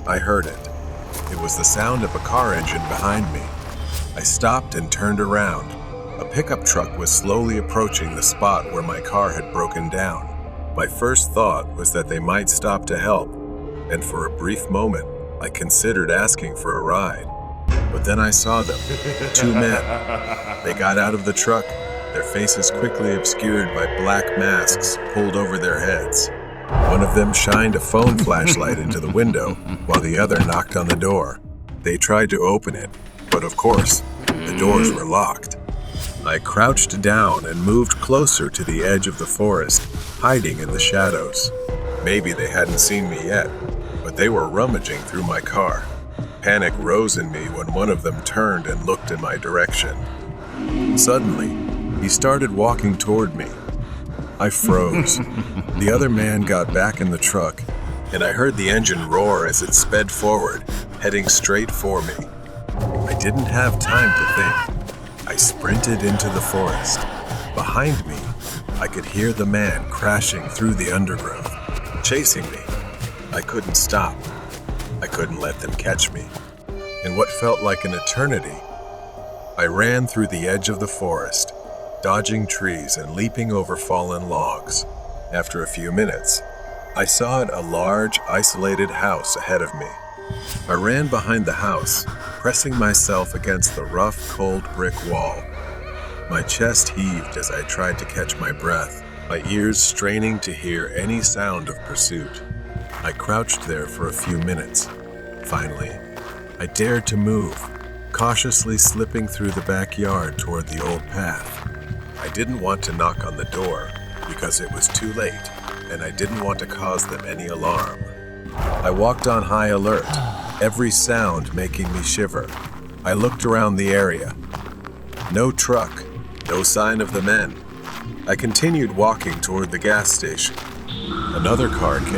I heard it. It was the sound of a car engine behind me. I stopped and turned around. A pickup truck was slowly approaching the spot where my car had broken down. My first thought was that they might stop to help, and for a brief moment, I considered asking for a ride. But then I saw them, two men. They got out of the truck, their faces quickly obscured by black masks pulled over their heads. One of them shined a phone flashlight into the window, while the other knocked on the door. They tried to open it, but of course, the doors were locked. I crouched down and moved closer to the edge of the forest, hiding in the shadows. Maybe they hadn't seen me yet, but they were rummaging through my car. Panic rose in me when one of them turned and looked in my direction. Suddenly, he started walking toward me. I froze. The other man got back in the truck, and I heard the engine roar as it sped forward, heading straight for me. I didn't have time to think. I sprinted into the forest. Behind me, I could hear the man crashing through the undergrowth, chasing me. I couldn't stop. I couldn't let them catch me. In what felt like an eternity, I ran through the edge of the forest, dodging trees and leaping over fallen logs. After a few minutes, I saw a large, isolated house ahead of me. I ran behind the house, pressing myself against the rough, cold brick wall. My chest heaved as I tried to catch my breath, my ears straining to hear any sound of pursuit. I crouched there for a few minutes. Finally, I dared to move, cautiously slipping through the backyard toward the old path. I didn't want to knock on the door because it was too late, and I didn't want to cause them any alarm. I walked on high alert, every sound making me shiver. I looked around the area. No truck, no sign of the men. I continued walking toward the gas station. Another car came,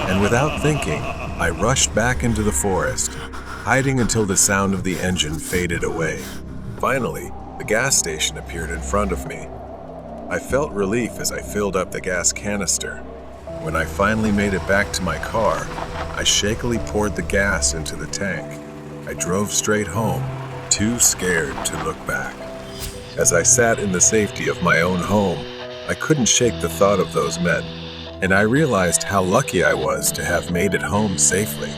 and without thinking, I rushed back into the forest, hiding until the sound of the engine faded away. Finally, the gas station appeared in front of me. I felt relief as I filled up the gas canister. When I finally made it back to my car, I shakily poured the gas into the tank. I drove straight home, too scared to look back. As I sat in the safety of my own home, I couldn't shake the thought of those men, and I realized how lucky I was to have made it home safely.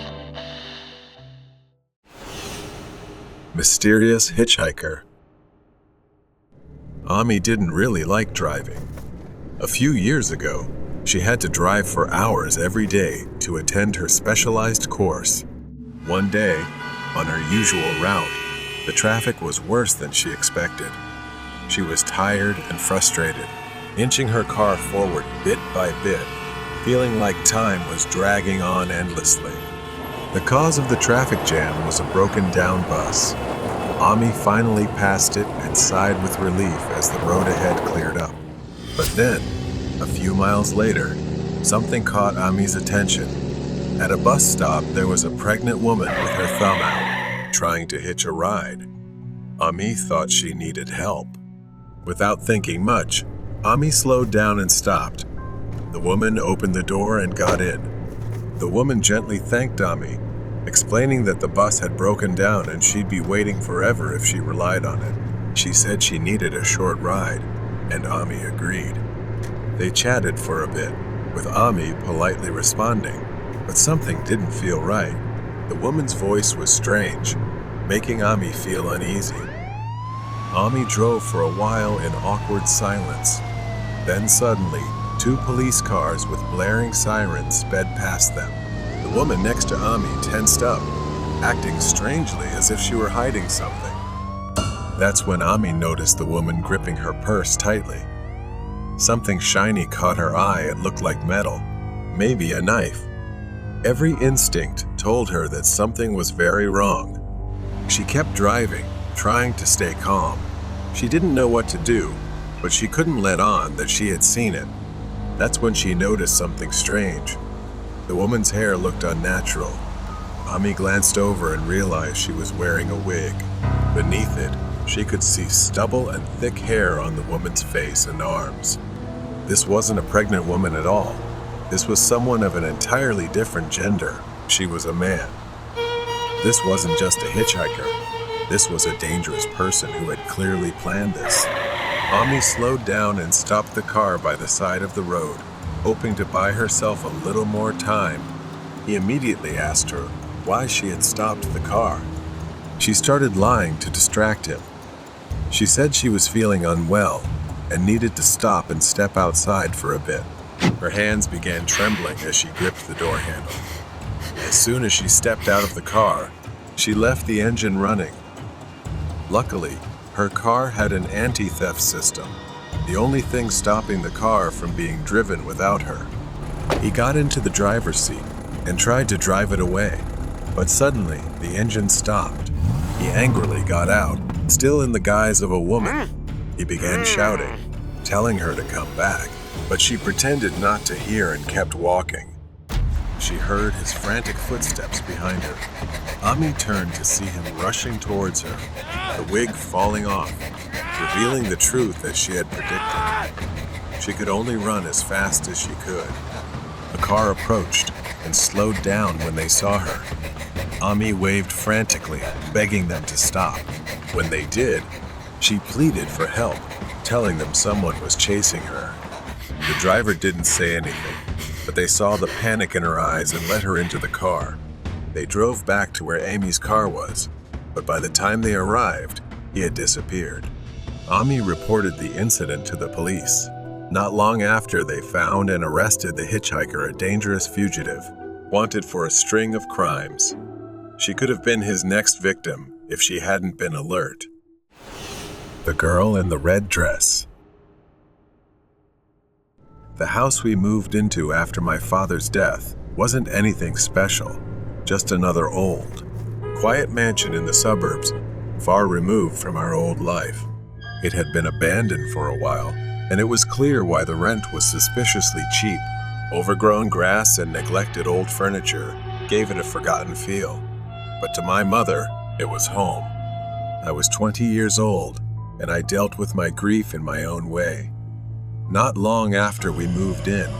Mysterious hitchhiker. Ami didn't really like driving. A few years ago, she had to drive for hours every day to attend her specialized course. One day, on her usual route, the traffic was worse than she expected. She was tired and frustrated, inching her car forward bit by bit, feeling like time was dragging on endlessly. The cause of the traffic jam was a broken-down bus. Ami finally passed it and sighed with relief as the road ahead cleared up. But then, a few miles later, something caught Ami's attention. At a bus stop, there was a pregnant woman with her thumb out, trying to hitch a ride. Ami thought she needed help. Without thinking much, Ami slowed down and stopped. The woman opened the door and got in. The woman gently thanked Ami, explaining that the bus had broken down and she'd be waiting forever if she relied on it. She said she needed a short ride, and Ami agreed. They chatted for a bit, with Ami politely responding, but something didn't feel right. The woman's voice was strange, making Ami feel uneasy. Ami drove for a while in awkward silence. Then suddenly, 2 police cars with blaring sirens sped past them. The woman next to Ami tensed up, acting strangely as if she were hiding something. That's when Ami noticed the woman gripping her purse tightly. Something shiny caught her eye. It looked like metal, maybe a knife. Every instinct told her that something was very wrong. She kept driving, trying to stay calm. She didn't know what to do, but she couldn't let on that she had seen it. That's when she noticed something strange. The woman's hair looked unnatural. Ami glanced over and realized she was wearing a wig. Beneath it, she could see stubble and thick hair on the woman's face and arms. This wasn't a pregnant woman at all. This was someone of an entirely different gender. She was a man. This wasn't just a hitchhiker. This was a dangerous person who had clearly planned this. Ami slowed down and stopped the car by the side of the road, hoping to buy herself a little more time. He immediately asked her why she had stopped the car. She started lying to distract him. She said she was feeling unwell and needed to stop and step outside for a bit. Her hands began trembling as she gripped the door handle. As soon as she stepped out of the car, she left the engine running. Luckily, her car had an anti-theft system, the only thing stopping the car from being driven without her. He got into the driver's seat and tried to drive it away. But suddenly, the engine stopped. He angrily got out, still in the guise of a woman. He began shouting, telling her to come back, but she pretended not to hear and kept walking. She heard his frantic footsteps behind her. Ami turned to see him rushing towards her, the wig falling off, revealing the truth as she had predicted. She could only run as fast as she could. A car approached and slowed down when they saw her. Ami waved frantically, begging them to stop. When they did, she pleaded for help, telling them someone was chasing her. The driver didn't say anything, but they saw the panic in her eyes and let her into the car. They drove back to where Amy's car was, but by the time they arrived, he had disappeared. Ami reported the incident to the police. Not long after, they found and arrested the hitchhiker, a dangerous fugitive, wanted for a string of crimes. She could have been his next victim if she hadn't been alert. The girl in the red dress. The house we moved into after my father's death wasn't anything special, just another old, quiet mansion in the suburbs, far removed from our old life. It had been abandoned for a while, and it was clear why the rent was suspiciously cheap. Overgrown grass and neglected old furniture gave it a forgotten feel. But to my mother, it was home. I was 20 years old, and I dealt with my grief in my own way. Not long after we moved in,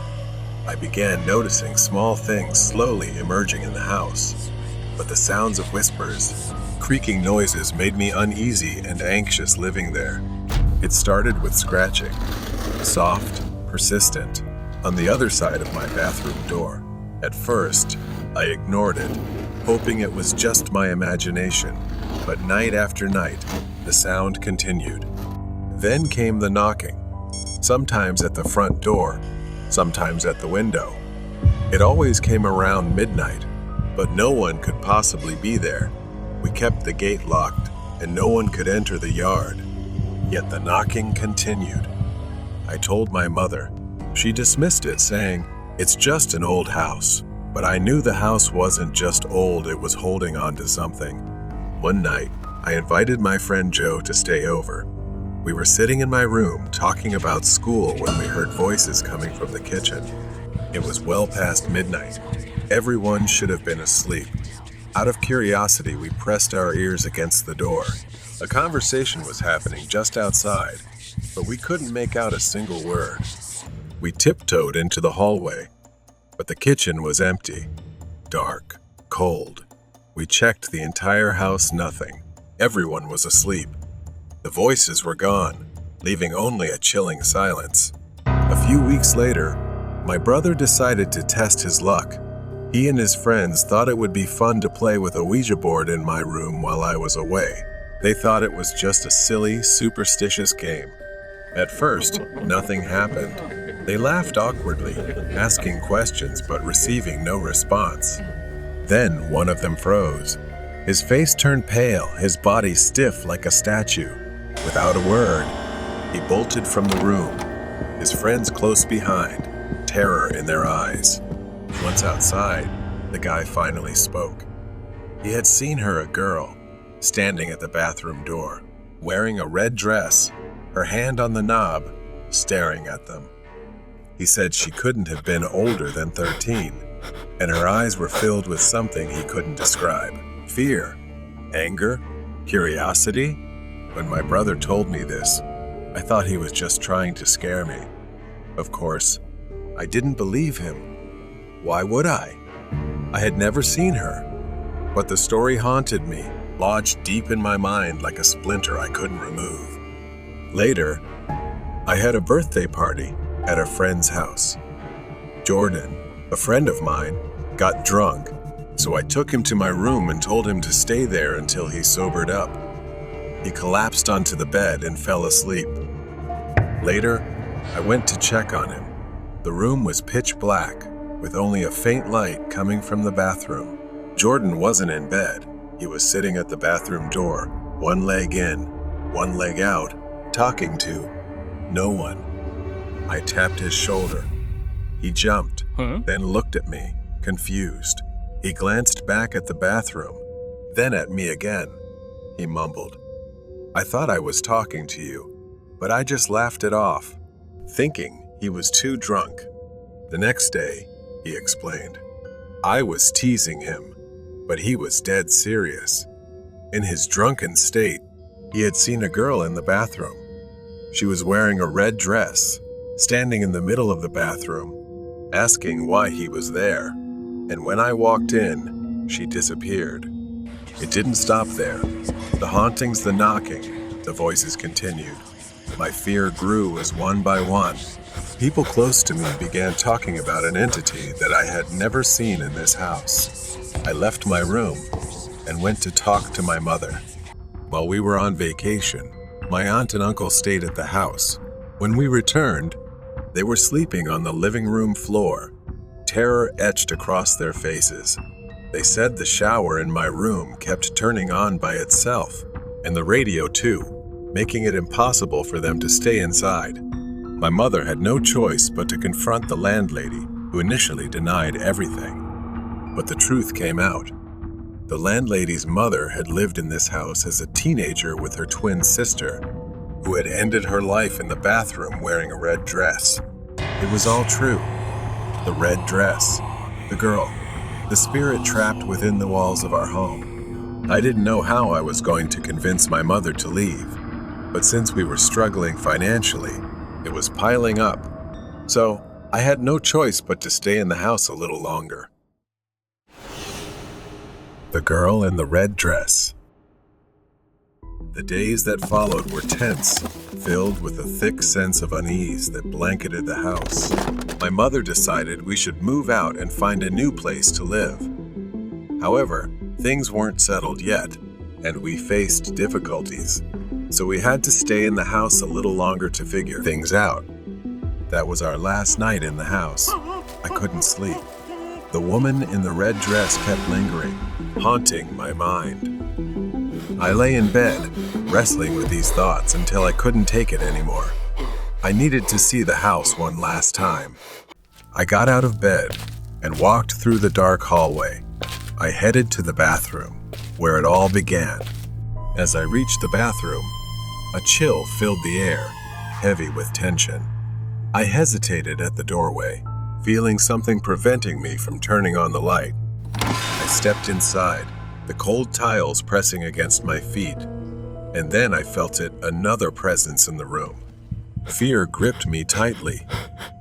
I began noticing small things slowly emerging in the house. But the sounds of whispers, creaking noises made me uneasy and anxious living there. It started with scratching, soft, persistent, on the other side of my bathroom door. At first, I ignored it, hoping it was just my imagination. But night after night, the sound continued. Then came the knocking, sometimes at the front door, sometimes at the window. It always came around midnight, but no one could possibly be there. We kept the gate locked, and no one could enter the yard. Yet the knocking continued. I told my mother. She dismissed it, saying, "It's just an old house." But I knew the house wasn't just old, it was holding on to something. One night, I invited my friend Joe to stay over. We were sitting in my room talking about school when we heard voices coming from the kitchen. It was well past midnight. Everyone should have been asleep. Out of curiosity, we pressed our ears against the door. A conversation was happening just outside, but we couldn't make out a single word. We tiptoed into the hallway, but the kitchen was empty, dark, cold. We checked the entire house, nothing. Everyone was asleep. The voices were gone, leaving only a chilling silence. A few weeks later, my brother decided to test his luck. He and his friends thought it would be fun to play with a Ouija board in my room while I was away. They thought it was just a silly, superstitious game. At first, nothing happened. They laughed awkwardly, asking questions but receiving no response. Then one of them froze. His face turned pale, his body stiff like a statue. Without a word, he bolted from the room, his friends close behind, terror in their eyes. Once outside, the guy finally spoke. He had seen her, a girl, standing at the bathroom door, wearing a red dress, her hand on the knob, staring at them. He said she couldn't have been older than 13, and her eyes were filled with something he couldn't describe. Fear, anger, curiosity. When my brother told me this, I thought he was just trying to scare me. Of course, I didn't believe him. Why would I? I had never seen her, but the story haunted me, lodged deep in my mind like a splinter I couldn't remove. Later, I had a birthday party at a friend's house. Jordan, a friend of mine, got drunk, so I took him to my room and told him to stay there until he sobered up. He collapsed onto the bed and fell asleep. Later, I went to check on him. The room was pitch black, with only a faint light coming from the bathroom. Jordan wasn't in bed. He was sitting at the bathroom door, one leg in, one leg out, talking to no one. I tapped his shoulder. He jumped, then looked at me, confused. He glanced back at the bathroom, then at me again. He mumbled, "I thought I was talking to you, but I just laughed it off, thinking he was too drunk." The next day, he explained, I was teasing him, but he was dead serious. In his drunken state, he had seen a girl in the bathroom. She was wearing a red dress, standing in the middle of the bathroom, asking why he was there. And when I walked in, she disappeared. It didn't stop there. The hauntings, the knocking, the voices continued. My fear grew as one by one. People close to me began talking about an entity that I had never seen in this house. I left my room and went to talk to my mother. While we were on vacation, my aunt and uncle stayed at the house. When we returned, they were sleeping on the living room floor, terror etched across their faces. They said the shower in my room kept turning on by itself, and the radio too, making it impossible for them to stay inside. My mother had no choice but to confront the landlady, who initially denied everything. But the truth came out. The landlady's mother had lived in this house as a teenager with her twin sister, who had ended her life in the bathroom wearing a red dress. It was all true. The red dress, the girl, the spirit trapped within the walls of our home. I didn't know how I was going to convince my mother to leave, but since we were struggling financially, it was piling up. So I had no choice but to stay in the house a little longer. The girl in the red dress. The days that followed were tense, filled with a thick sense of unease that blanketed the house. My mother decided we should move out and find a new place to live. However, things weren't settled yet, and we faced difficulties. So we had to stay in the house a little longer to figure things out. That was our last night in the house. I couldn't sleep. The woman in the red dress kept lingering, haunting my mind. I lay in bed, wrestling with these thoughts until I couldn't take it anymore. I needed to see the house one last time. I got out of bed and walked through the dark hallway. I headed to the bathroom, where it all began. As I reached the bathroom, a chill filled the air, heavy with tension. I hesitated at the doorway, feeling something preventing me from turning on the light. I stepped inside, the cold tiles pressing against my feet, and then I felt another presence in the room. Fear gripped me tightly.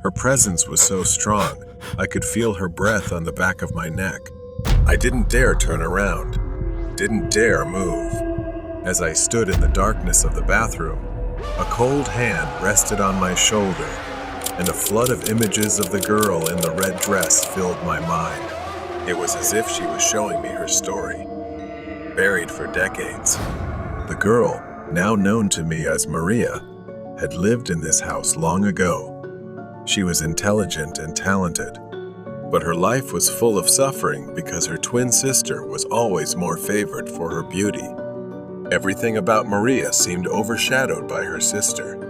Her presence was so strong, I could feel her breath on the back of my neck. I didn't dare turn around, didn't dare move. As I stood in the darkness of the bathroom, a cold hand rested on my shoulder, and a flood of images of the girl in the red dress filled my mind. It was as if she was showing me her story, buried for decades. The girl, now known to me as Maria, had lived in this house long ago. She was intelligent and talented, but her life was full of suffering because her twin sister was always more favored for her beauty. Everything about Maria seemed overshadowed by her sister.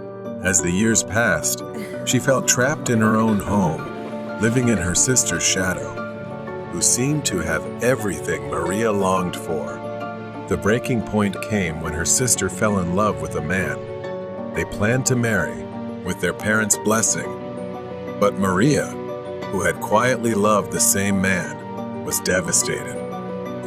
As the years passed, she felt trapped in her own home, living in her sister's shadow, who seemed to have everything Maria longed for. The breaking point came when her sister fell in love with a man. They planned to marry, with their parents' blessing. But Maria, who had quietly loved the same man, was devastated.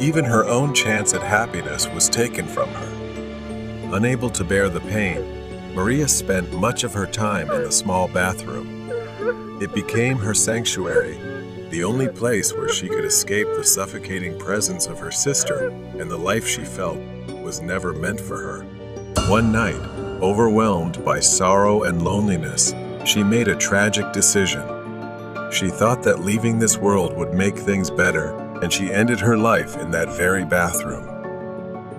Even her own chance at happiness was taken from her. Unable to bear the pain, Maria spent much of her time in the small bathroom. It became her sanctuary, the only place where she could escape the suffocating presence of her sister, and the life she felt was never meant for her. One night, overwhelmed by sorrow and loneliness, she made a tragic decision. She thought that leaving this world would make things better, and she ended her life in that very bathroom.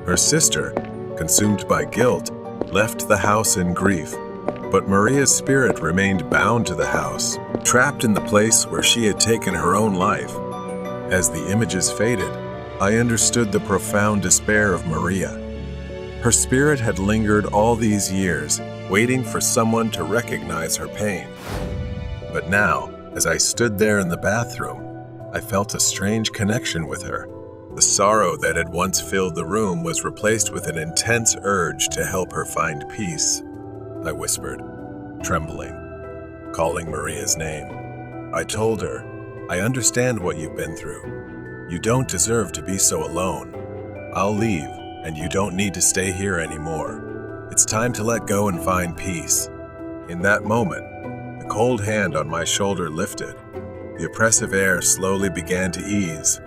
Her sister, consumed by guilt, left the house in grief, but Maria's spirit remained bound to the house, trapped in the place where she had taken her own life. As the images faded, I understood the profound despair of Maria. Her spirit had lingered all these years, waiting for someone to recognize her pain. But now, as I stood there in the bathroom, I felt a strange connection with her. The sorrow that had once filled the room was replaced with an intense urge to help her find peace. I whispered, trembling, calling Maria's name. I told her, I understand what you've been through. You don't deserve to be so alone. I'll leave, and you don't need to stay here anymore. It's time to let go and find peace. In that moment, the cold hand on my shoulder lifted. The oppressive air slowly began to ease.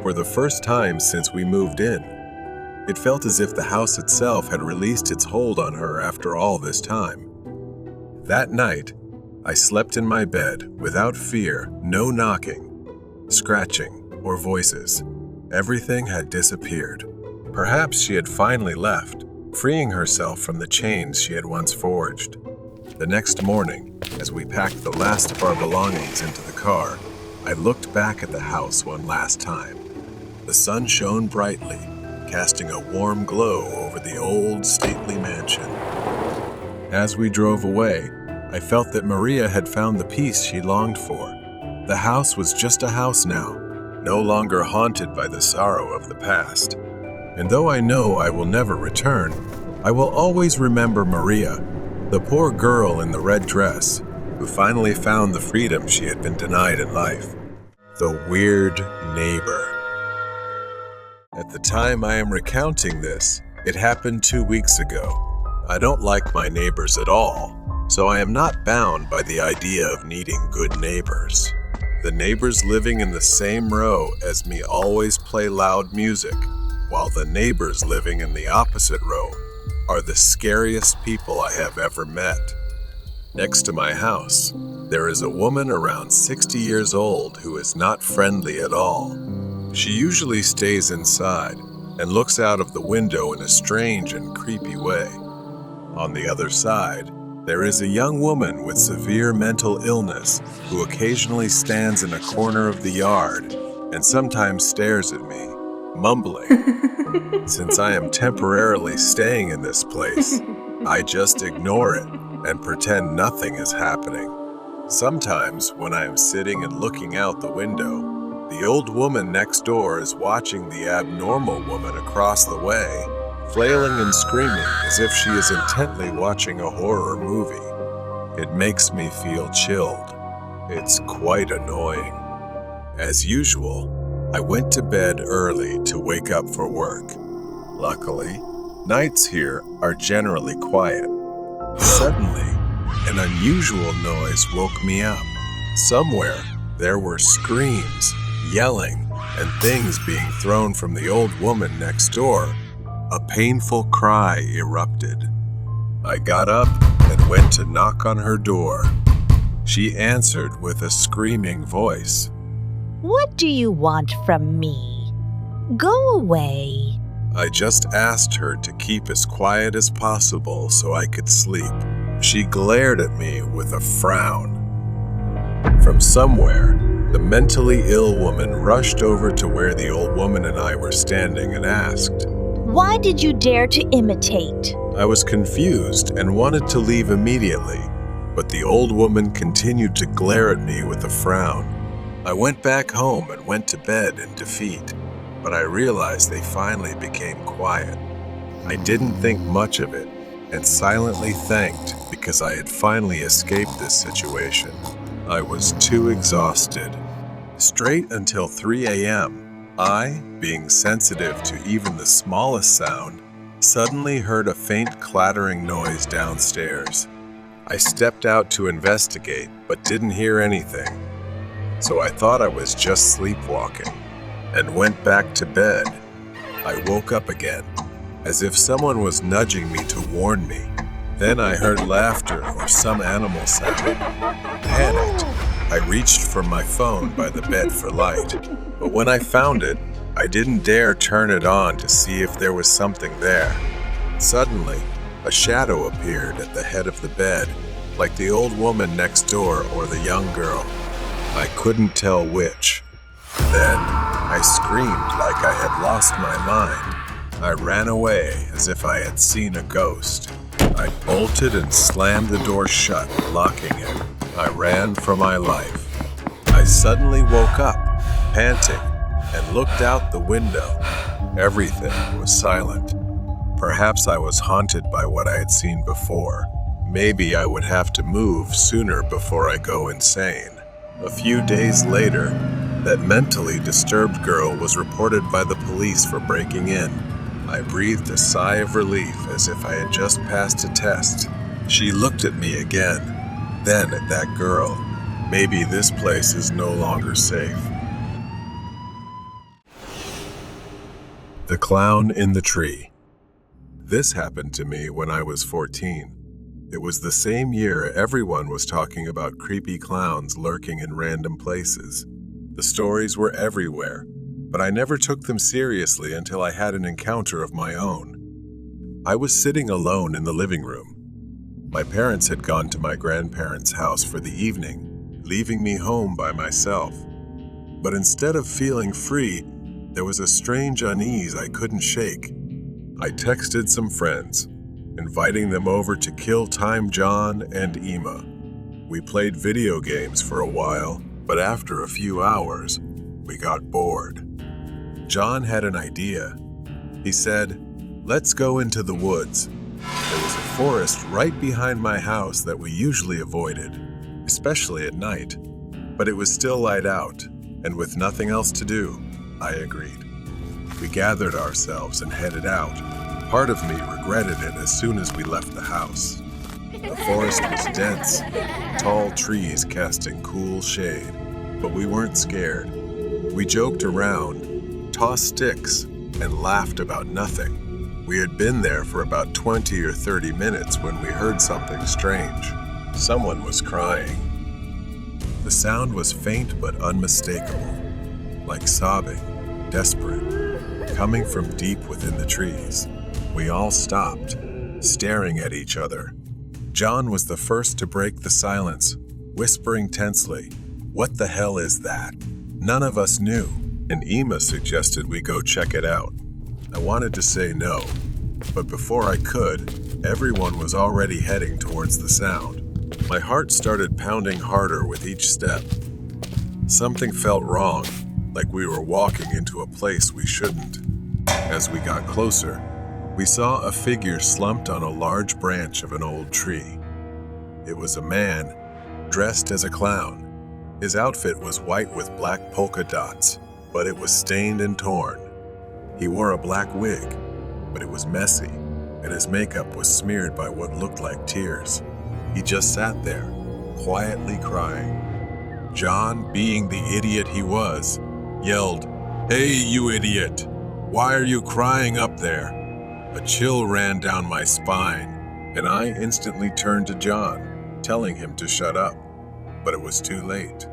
For the first time since we moved in, it felt as if the house itself had released its hold on her after all this time. That night, I slept in my bed without fear, no knocking, scratching, or voices. Everything had disappeared. Perhaps she had finally left, freeing herself from the chains she had once forged. The next morning, as we packed the last of our belongings into the car, I looked back at the house one last time. The sun shone brightly, casting a warm glow over the old, stately mansion. As we drove away, I felt that Maria had found the peace she longed for. The house was just a house now, no longer haunted by the sorrow of the past. And though I know I will never return, I will always remember Maria, the poor girl in the red dress, who finally found the freedom she had been denied in life. The weird neighbor. At the time I am recounting this, it happened 2 weeks ago. I don't like my neighbors at all, so I am not bound by the idea of needing good neighbors. The neighbors living in the same row as me always play loud music, while the neighbors living in the opposite row are the scariest people I have ever met. Next to my house, there is a woman around 60 years old who is not friendly at all. She usually stays inside and looks out of the window in a strange and creepy way. On the other side, there is a young woman with severe mental illness who occasionally stands in a corner of the yard and sometimes stares at me, mumbling. Since I am temporarily staying in this place, I just ignore it and pretend nothing is happening. Sometimes, when I am sitting and looking out the window, the old woman next door is watching the abnormal woman across the way, flailing and screaming as if she is intently watching a horror movie. It makes me feel chilled. It's quite annoying. As usual, I went to bed early to wake up for work. Luckily, nights here are generally quiet. Suddenly, an unusual noise woke me up. Somewhere, there were screams, yelling, and things being thrown from the old woman next door. A painful cry erupted. I got up and went to knock on her door. She answered with a screaming voice. What do you want from me? Go away. I just asked her to keep as quiet as possible so I could sleep. She glared at me with a frown. From somewhere, the mentally ill woman rushed over to where the old woman and I were standing and asked, Why did you dare to imitate? I was confused and wanted to leave immediately, but the old woman continued to glare at me with a frown. I went back home and went to bed in defeat, but I realized they finally became quiet. I didn't think much of it and silently thanked because I had finally escaped this situation. I was too exhausted. Straight until 3 a.m., I, being sensitive to even the smallest sound, suddenly heard a faint clattering noise downstairs. I stepped out to investigate, but didn't hear anything. So I thought I was just sleepwalking and went back to bed. I woke up again, as if someone was nudging me to warn me. Then I heard laughter or some animal sound. Panicked, I reached for my phone by the bed for light, but when I found it, I didn't dare turn it on to see if there was something there. Suddenly, a shadow appeared at the head of the bed, like the old woman next door or the young girl. I couldn't tell which. Then, I screamed like I had lost my mind. I ran away as if I had seen a ghost. I bolted and slammed the door shut, locking it. I ran for my life. I suddenly woke up, panting, and looked out the window. Everything was silent. Perhaps I was haunted by what I had seen before. Maybe I would have to move sooner before I go insane. A few days later, that mentally disturbed girl was reported by the police for breaking in. I breathed a sigh of relief as if I had just passed a test. She looked at me again, then at that girl. Maybe this place is no longer safe. The Clown in the Tree. This happened to me when I was 14. It was the same year everyone was talking about creepy clowns lurking in random places. The stories were everywhere, but I never took them seriously until I had an encounter of my own. I was sitting alone in the living room. My parents had gone to my grandparents' house for the evening, leaving me home by myself. But instead of feeling free, there was a strange unease I couldn't shake. I texted some friends, inviting them over to kill time John and Emma. We played video games for a while, but after a few hours, we got bored. John had an idea. He said, "Let's go into the woods." There was a forest right behind my house that we usually avoided, especially at night. But it was still light out, and with nothing else to do, I agreed. We gathered ourselves and headed out. Part of me regretted it as soon as we left the house. The forest was dense, tall trees casting cool shade, but we weren't scared. We joked around, tossed sticks, and laughed about nothing. We had been there for about 20 or 30 minutes when we heard something strange. Someone was crying. The sound was faint but unmistakable, like sobbing, desperate, coming from deep within the trees. We all stopped, staring at each other. John was the first to break the silence, whispering tensely, "What the hell is that?" None of us knew, and Emma suggested we go check it out. I wanted to say no, but before I could, everyone was already heading towards the sound. My heart started pounding harder with each step. Something felt wrong, like we were walking into a place we shouldn't. As we got closer, we saw a figure slumped on a large branch of an old tree. It was a man, dressed as a clown. His outfit was white with black polka dots, but it was stained and torn. He wore a black wig, but it was messy, and his makeup was smeared by what looked like tears. He just sat there, quietly crying. John, being the idiot he was, yelled, "Hey, you idiot! Why are you crying up there?" A chill ran down my spine, and I instantly turned to John, telling him to shut up. But it was too late.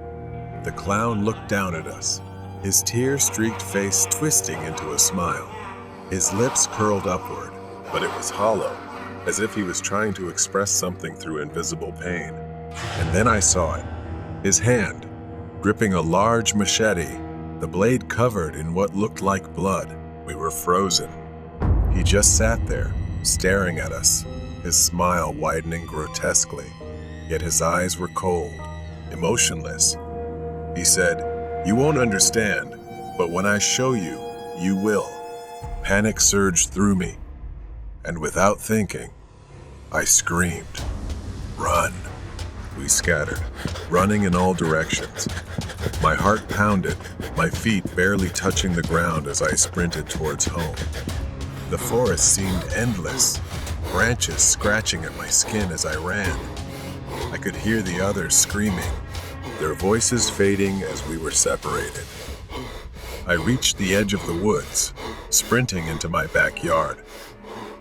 The clown looked down at us, his tear-streaked face twisting into a smile. His lips curled upward, but it was hollow, as if he was trying to express something through invisible pain. And then I saw it. His hand, gripping a large machete, the blade covered in what looked like blood. We were frozen. He just sat there, staring at us, his smile widening grotesquely, yet his eyes were cold, emotionless. He said, "You won't understand, but when I show you, you will." Panic surged through me, and without thinking, I screamed, "Run!" We scattered, running in all directions. My heart pounded, my feet barely touching the ground as I sprinted towards home. The forest seemed endless, branches scratching at my skin as I ran. I could hear the others screaming, their voices fading as we were separated. I reached the edge of the woods, sprinting into my backyard.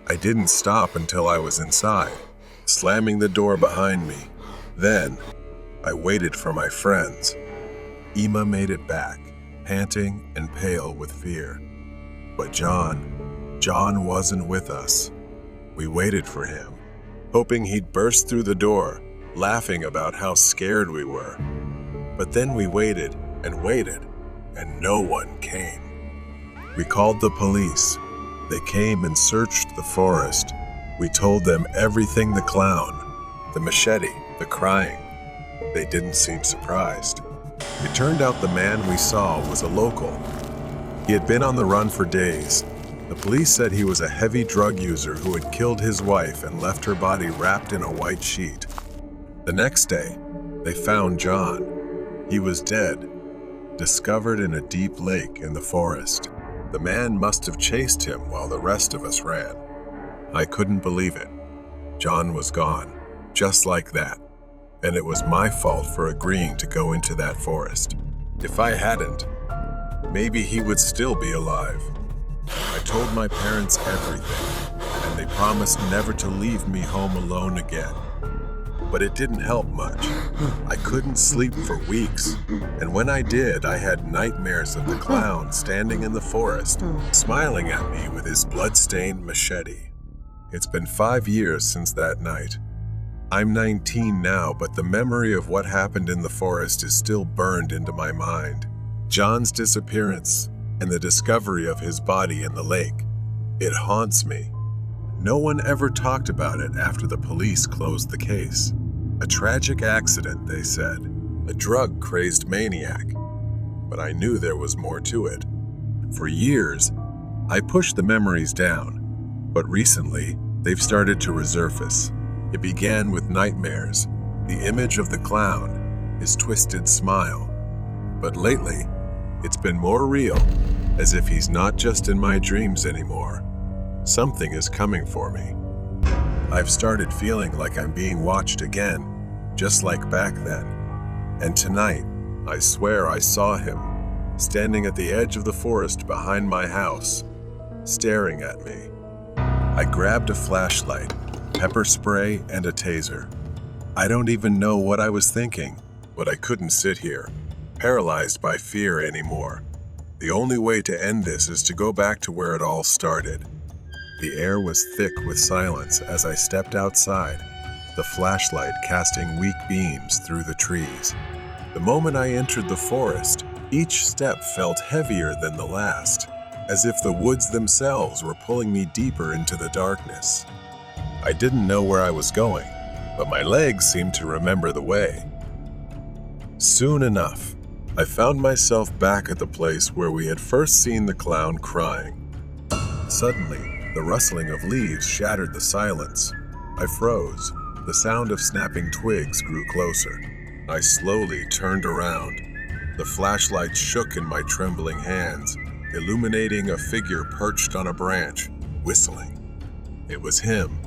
I didn't stop until I was inside, slamming the door behind me. Then, I waited for my friends. Emma made it back, panting and pale with fear. But John wasn't with us. We waited for him, hoping he'd burst through the door, laughing about how scared we were. But then we waited, and no one came. We called the police. They came and searched the forest. We told them everything: the clown, the machete, the crying. They didn't seem surprised. It turned out the man we saw was a local. He had been on the run for days. The police said he was a heavy drug user who had killed his wife and left her body wrapped in a white sheet. The next day, they found John. He was dead, discovered in a deep lake in the forest. The man must have chased him while the rest of us ran. I couldn't believe it. John was gone, just like that. And it was my fault for agreeing to go into that forest. If I hadn't, maybe he would still be alive. I told my parents everything, and they promised never to leave me home alone again. But it didn't help much. I couldn't sleep for weeks, and when I did, I had nightmares of the clown standing in the forest, smiling at me with his blood-stained machete. It's been 5 years since that night. I'm 19 now, but the memory of what happened in the forest is still burned into my mind. John's disappearance and the discovery of his body in the lake. It haunts me. No one ever talked about it after the police closed the case. A tragic accident, they said. A drug-crazed maniac. But I knew there was more to it. For years, I pushed the memories down, but recently, they've started to resurface. It began with nightmares, the image of the clown, his twisted smile. But lately, it's been more real, as if he's not just in my dreams anymore. Something is coming for me. I've started feeling like I'm being watched again, just like back then. And tonight, I swear I saw him, standing at the edge of the forest behind my house, staring at me. I grabbed a flashlight, pepper spray, and a taser. I don't even know what I was thinking, but I couldn't sit here, paralyzed by fear anymore. The only way to end this is to go back to where it all started. The air was thick with silence as I stepped outside, the flashlight casting weak beams through the trees. The moment I entered the forest, each step felt heavier than the last, as if the woods themselves were pulling me deeper into the darkness. I didn't know where I was going, but my legs seemed to remember the way. Soon enough, I found myself back at the place where we had first seen the clown crying. Suddenly, the rustling of leaves shattered the silence. I froze. The sound of snapping twigs grew closer. I slowly turned around. The flashlight shook in my trembling hands, illuminating a figure perched on a branch, whistling. It was him.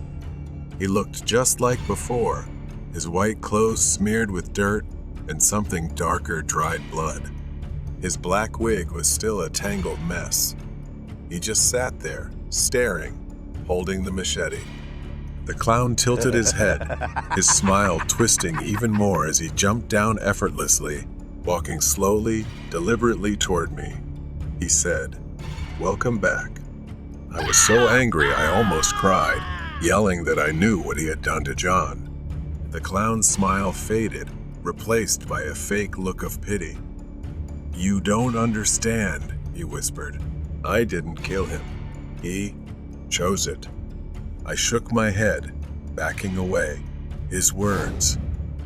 He looked just like before, his white clothes smeared with dirt and something darker dried blood. His black wig was still a tangled mess. He just sat there, staring, holding the machete. The clown tilted his head, his smile twisting even more as he jumped down effortlessly, walking slowly, deliberately toward me. He said, "Welcome back." I was so angry I almost cried, yelling that I knew what he had done to John. The clown's smile faded, replaced by a fake look of pity. "You don't understand," he whispered. "I didn't kill him. He chose it." I shook my head, backing away. His words.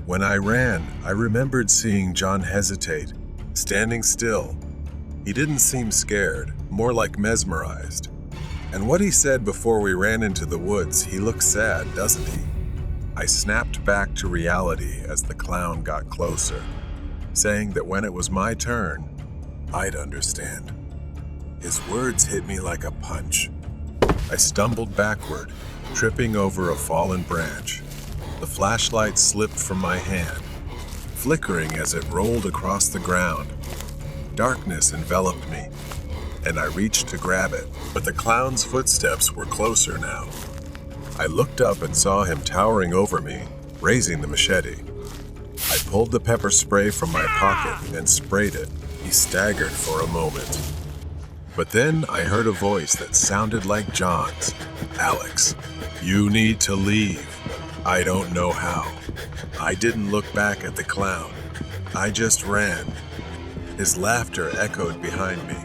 When I ran, I remembered seeing John hesitate, standing still. He didn't seem scared, more like mesmerized. And what he said before we ran into the woods, he looked sad, doesn't he? I snapped back to reality as the clown got closer, saying that when it was my turn, I'd understand. His words hit me like a punch. I stumbled backward, tripping over a fallen branch. The flashlight slipped from my hand, flickering as it rolled across the ground. Darkness enveloped me, and I reached to grab it, but the clown's footsteps were closer now. I looked up and saw him towering over me, raising the machete. I pulled the pepper spray from my pocket and sprayed it. He staggered for a moment. But then I heard a voice that sounded like John's. "Alex, you need to leave." I don't know how. I didn't look back at the clown. I just ran. His laughter echoed behind me.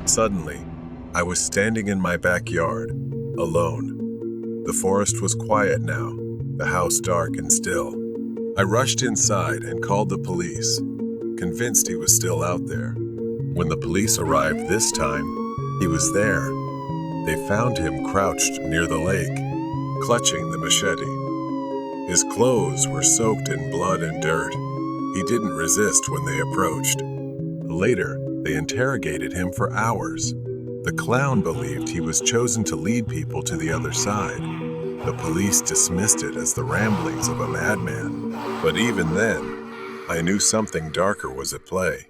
Suddenly, I was standing in my backyard, alone. The forest was quiet now, the house dark and still. I rushed inside and called the police. convinced he was still out there. When the police arrived this time, he was there. They found him crouched near the lake, clutching the machete. His clothes were soaked in blood and dirt. He didn't resist when they approached. Later, they interrogated him for hours. The clown believed he was chosen to lead people to the other side. The police dismissed it as the ramblings of a madman. But even then, I knew something darker was at play.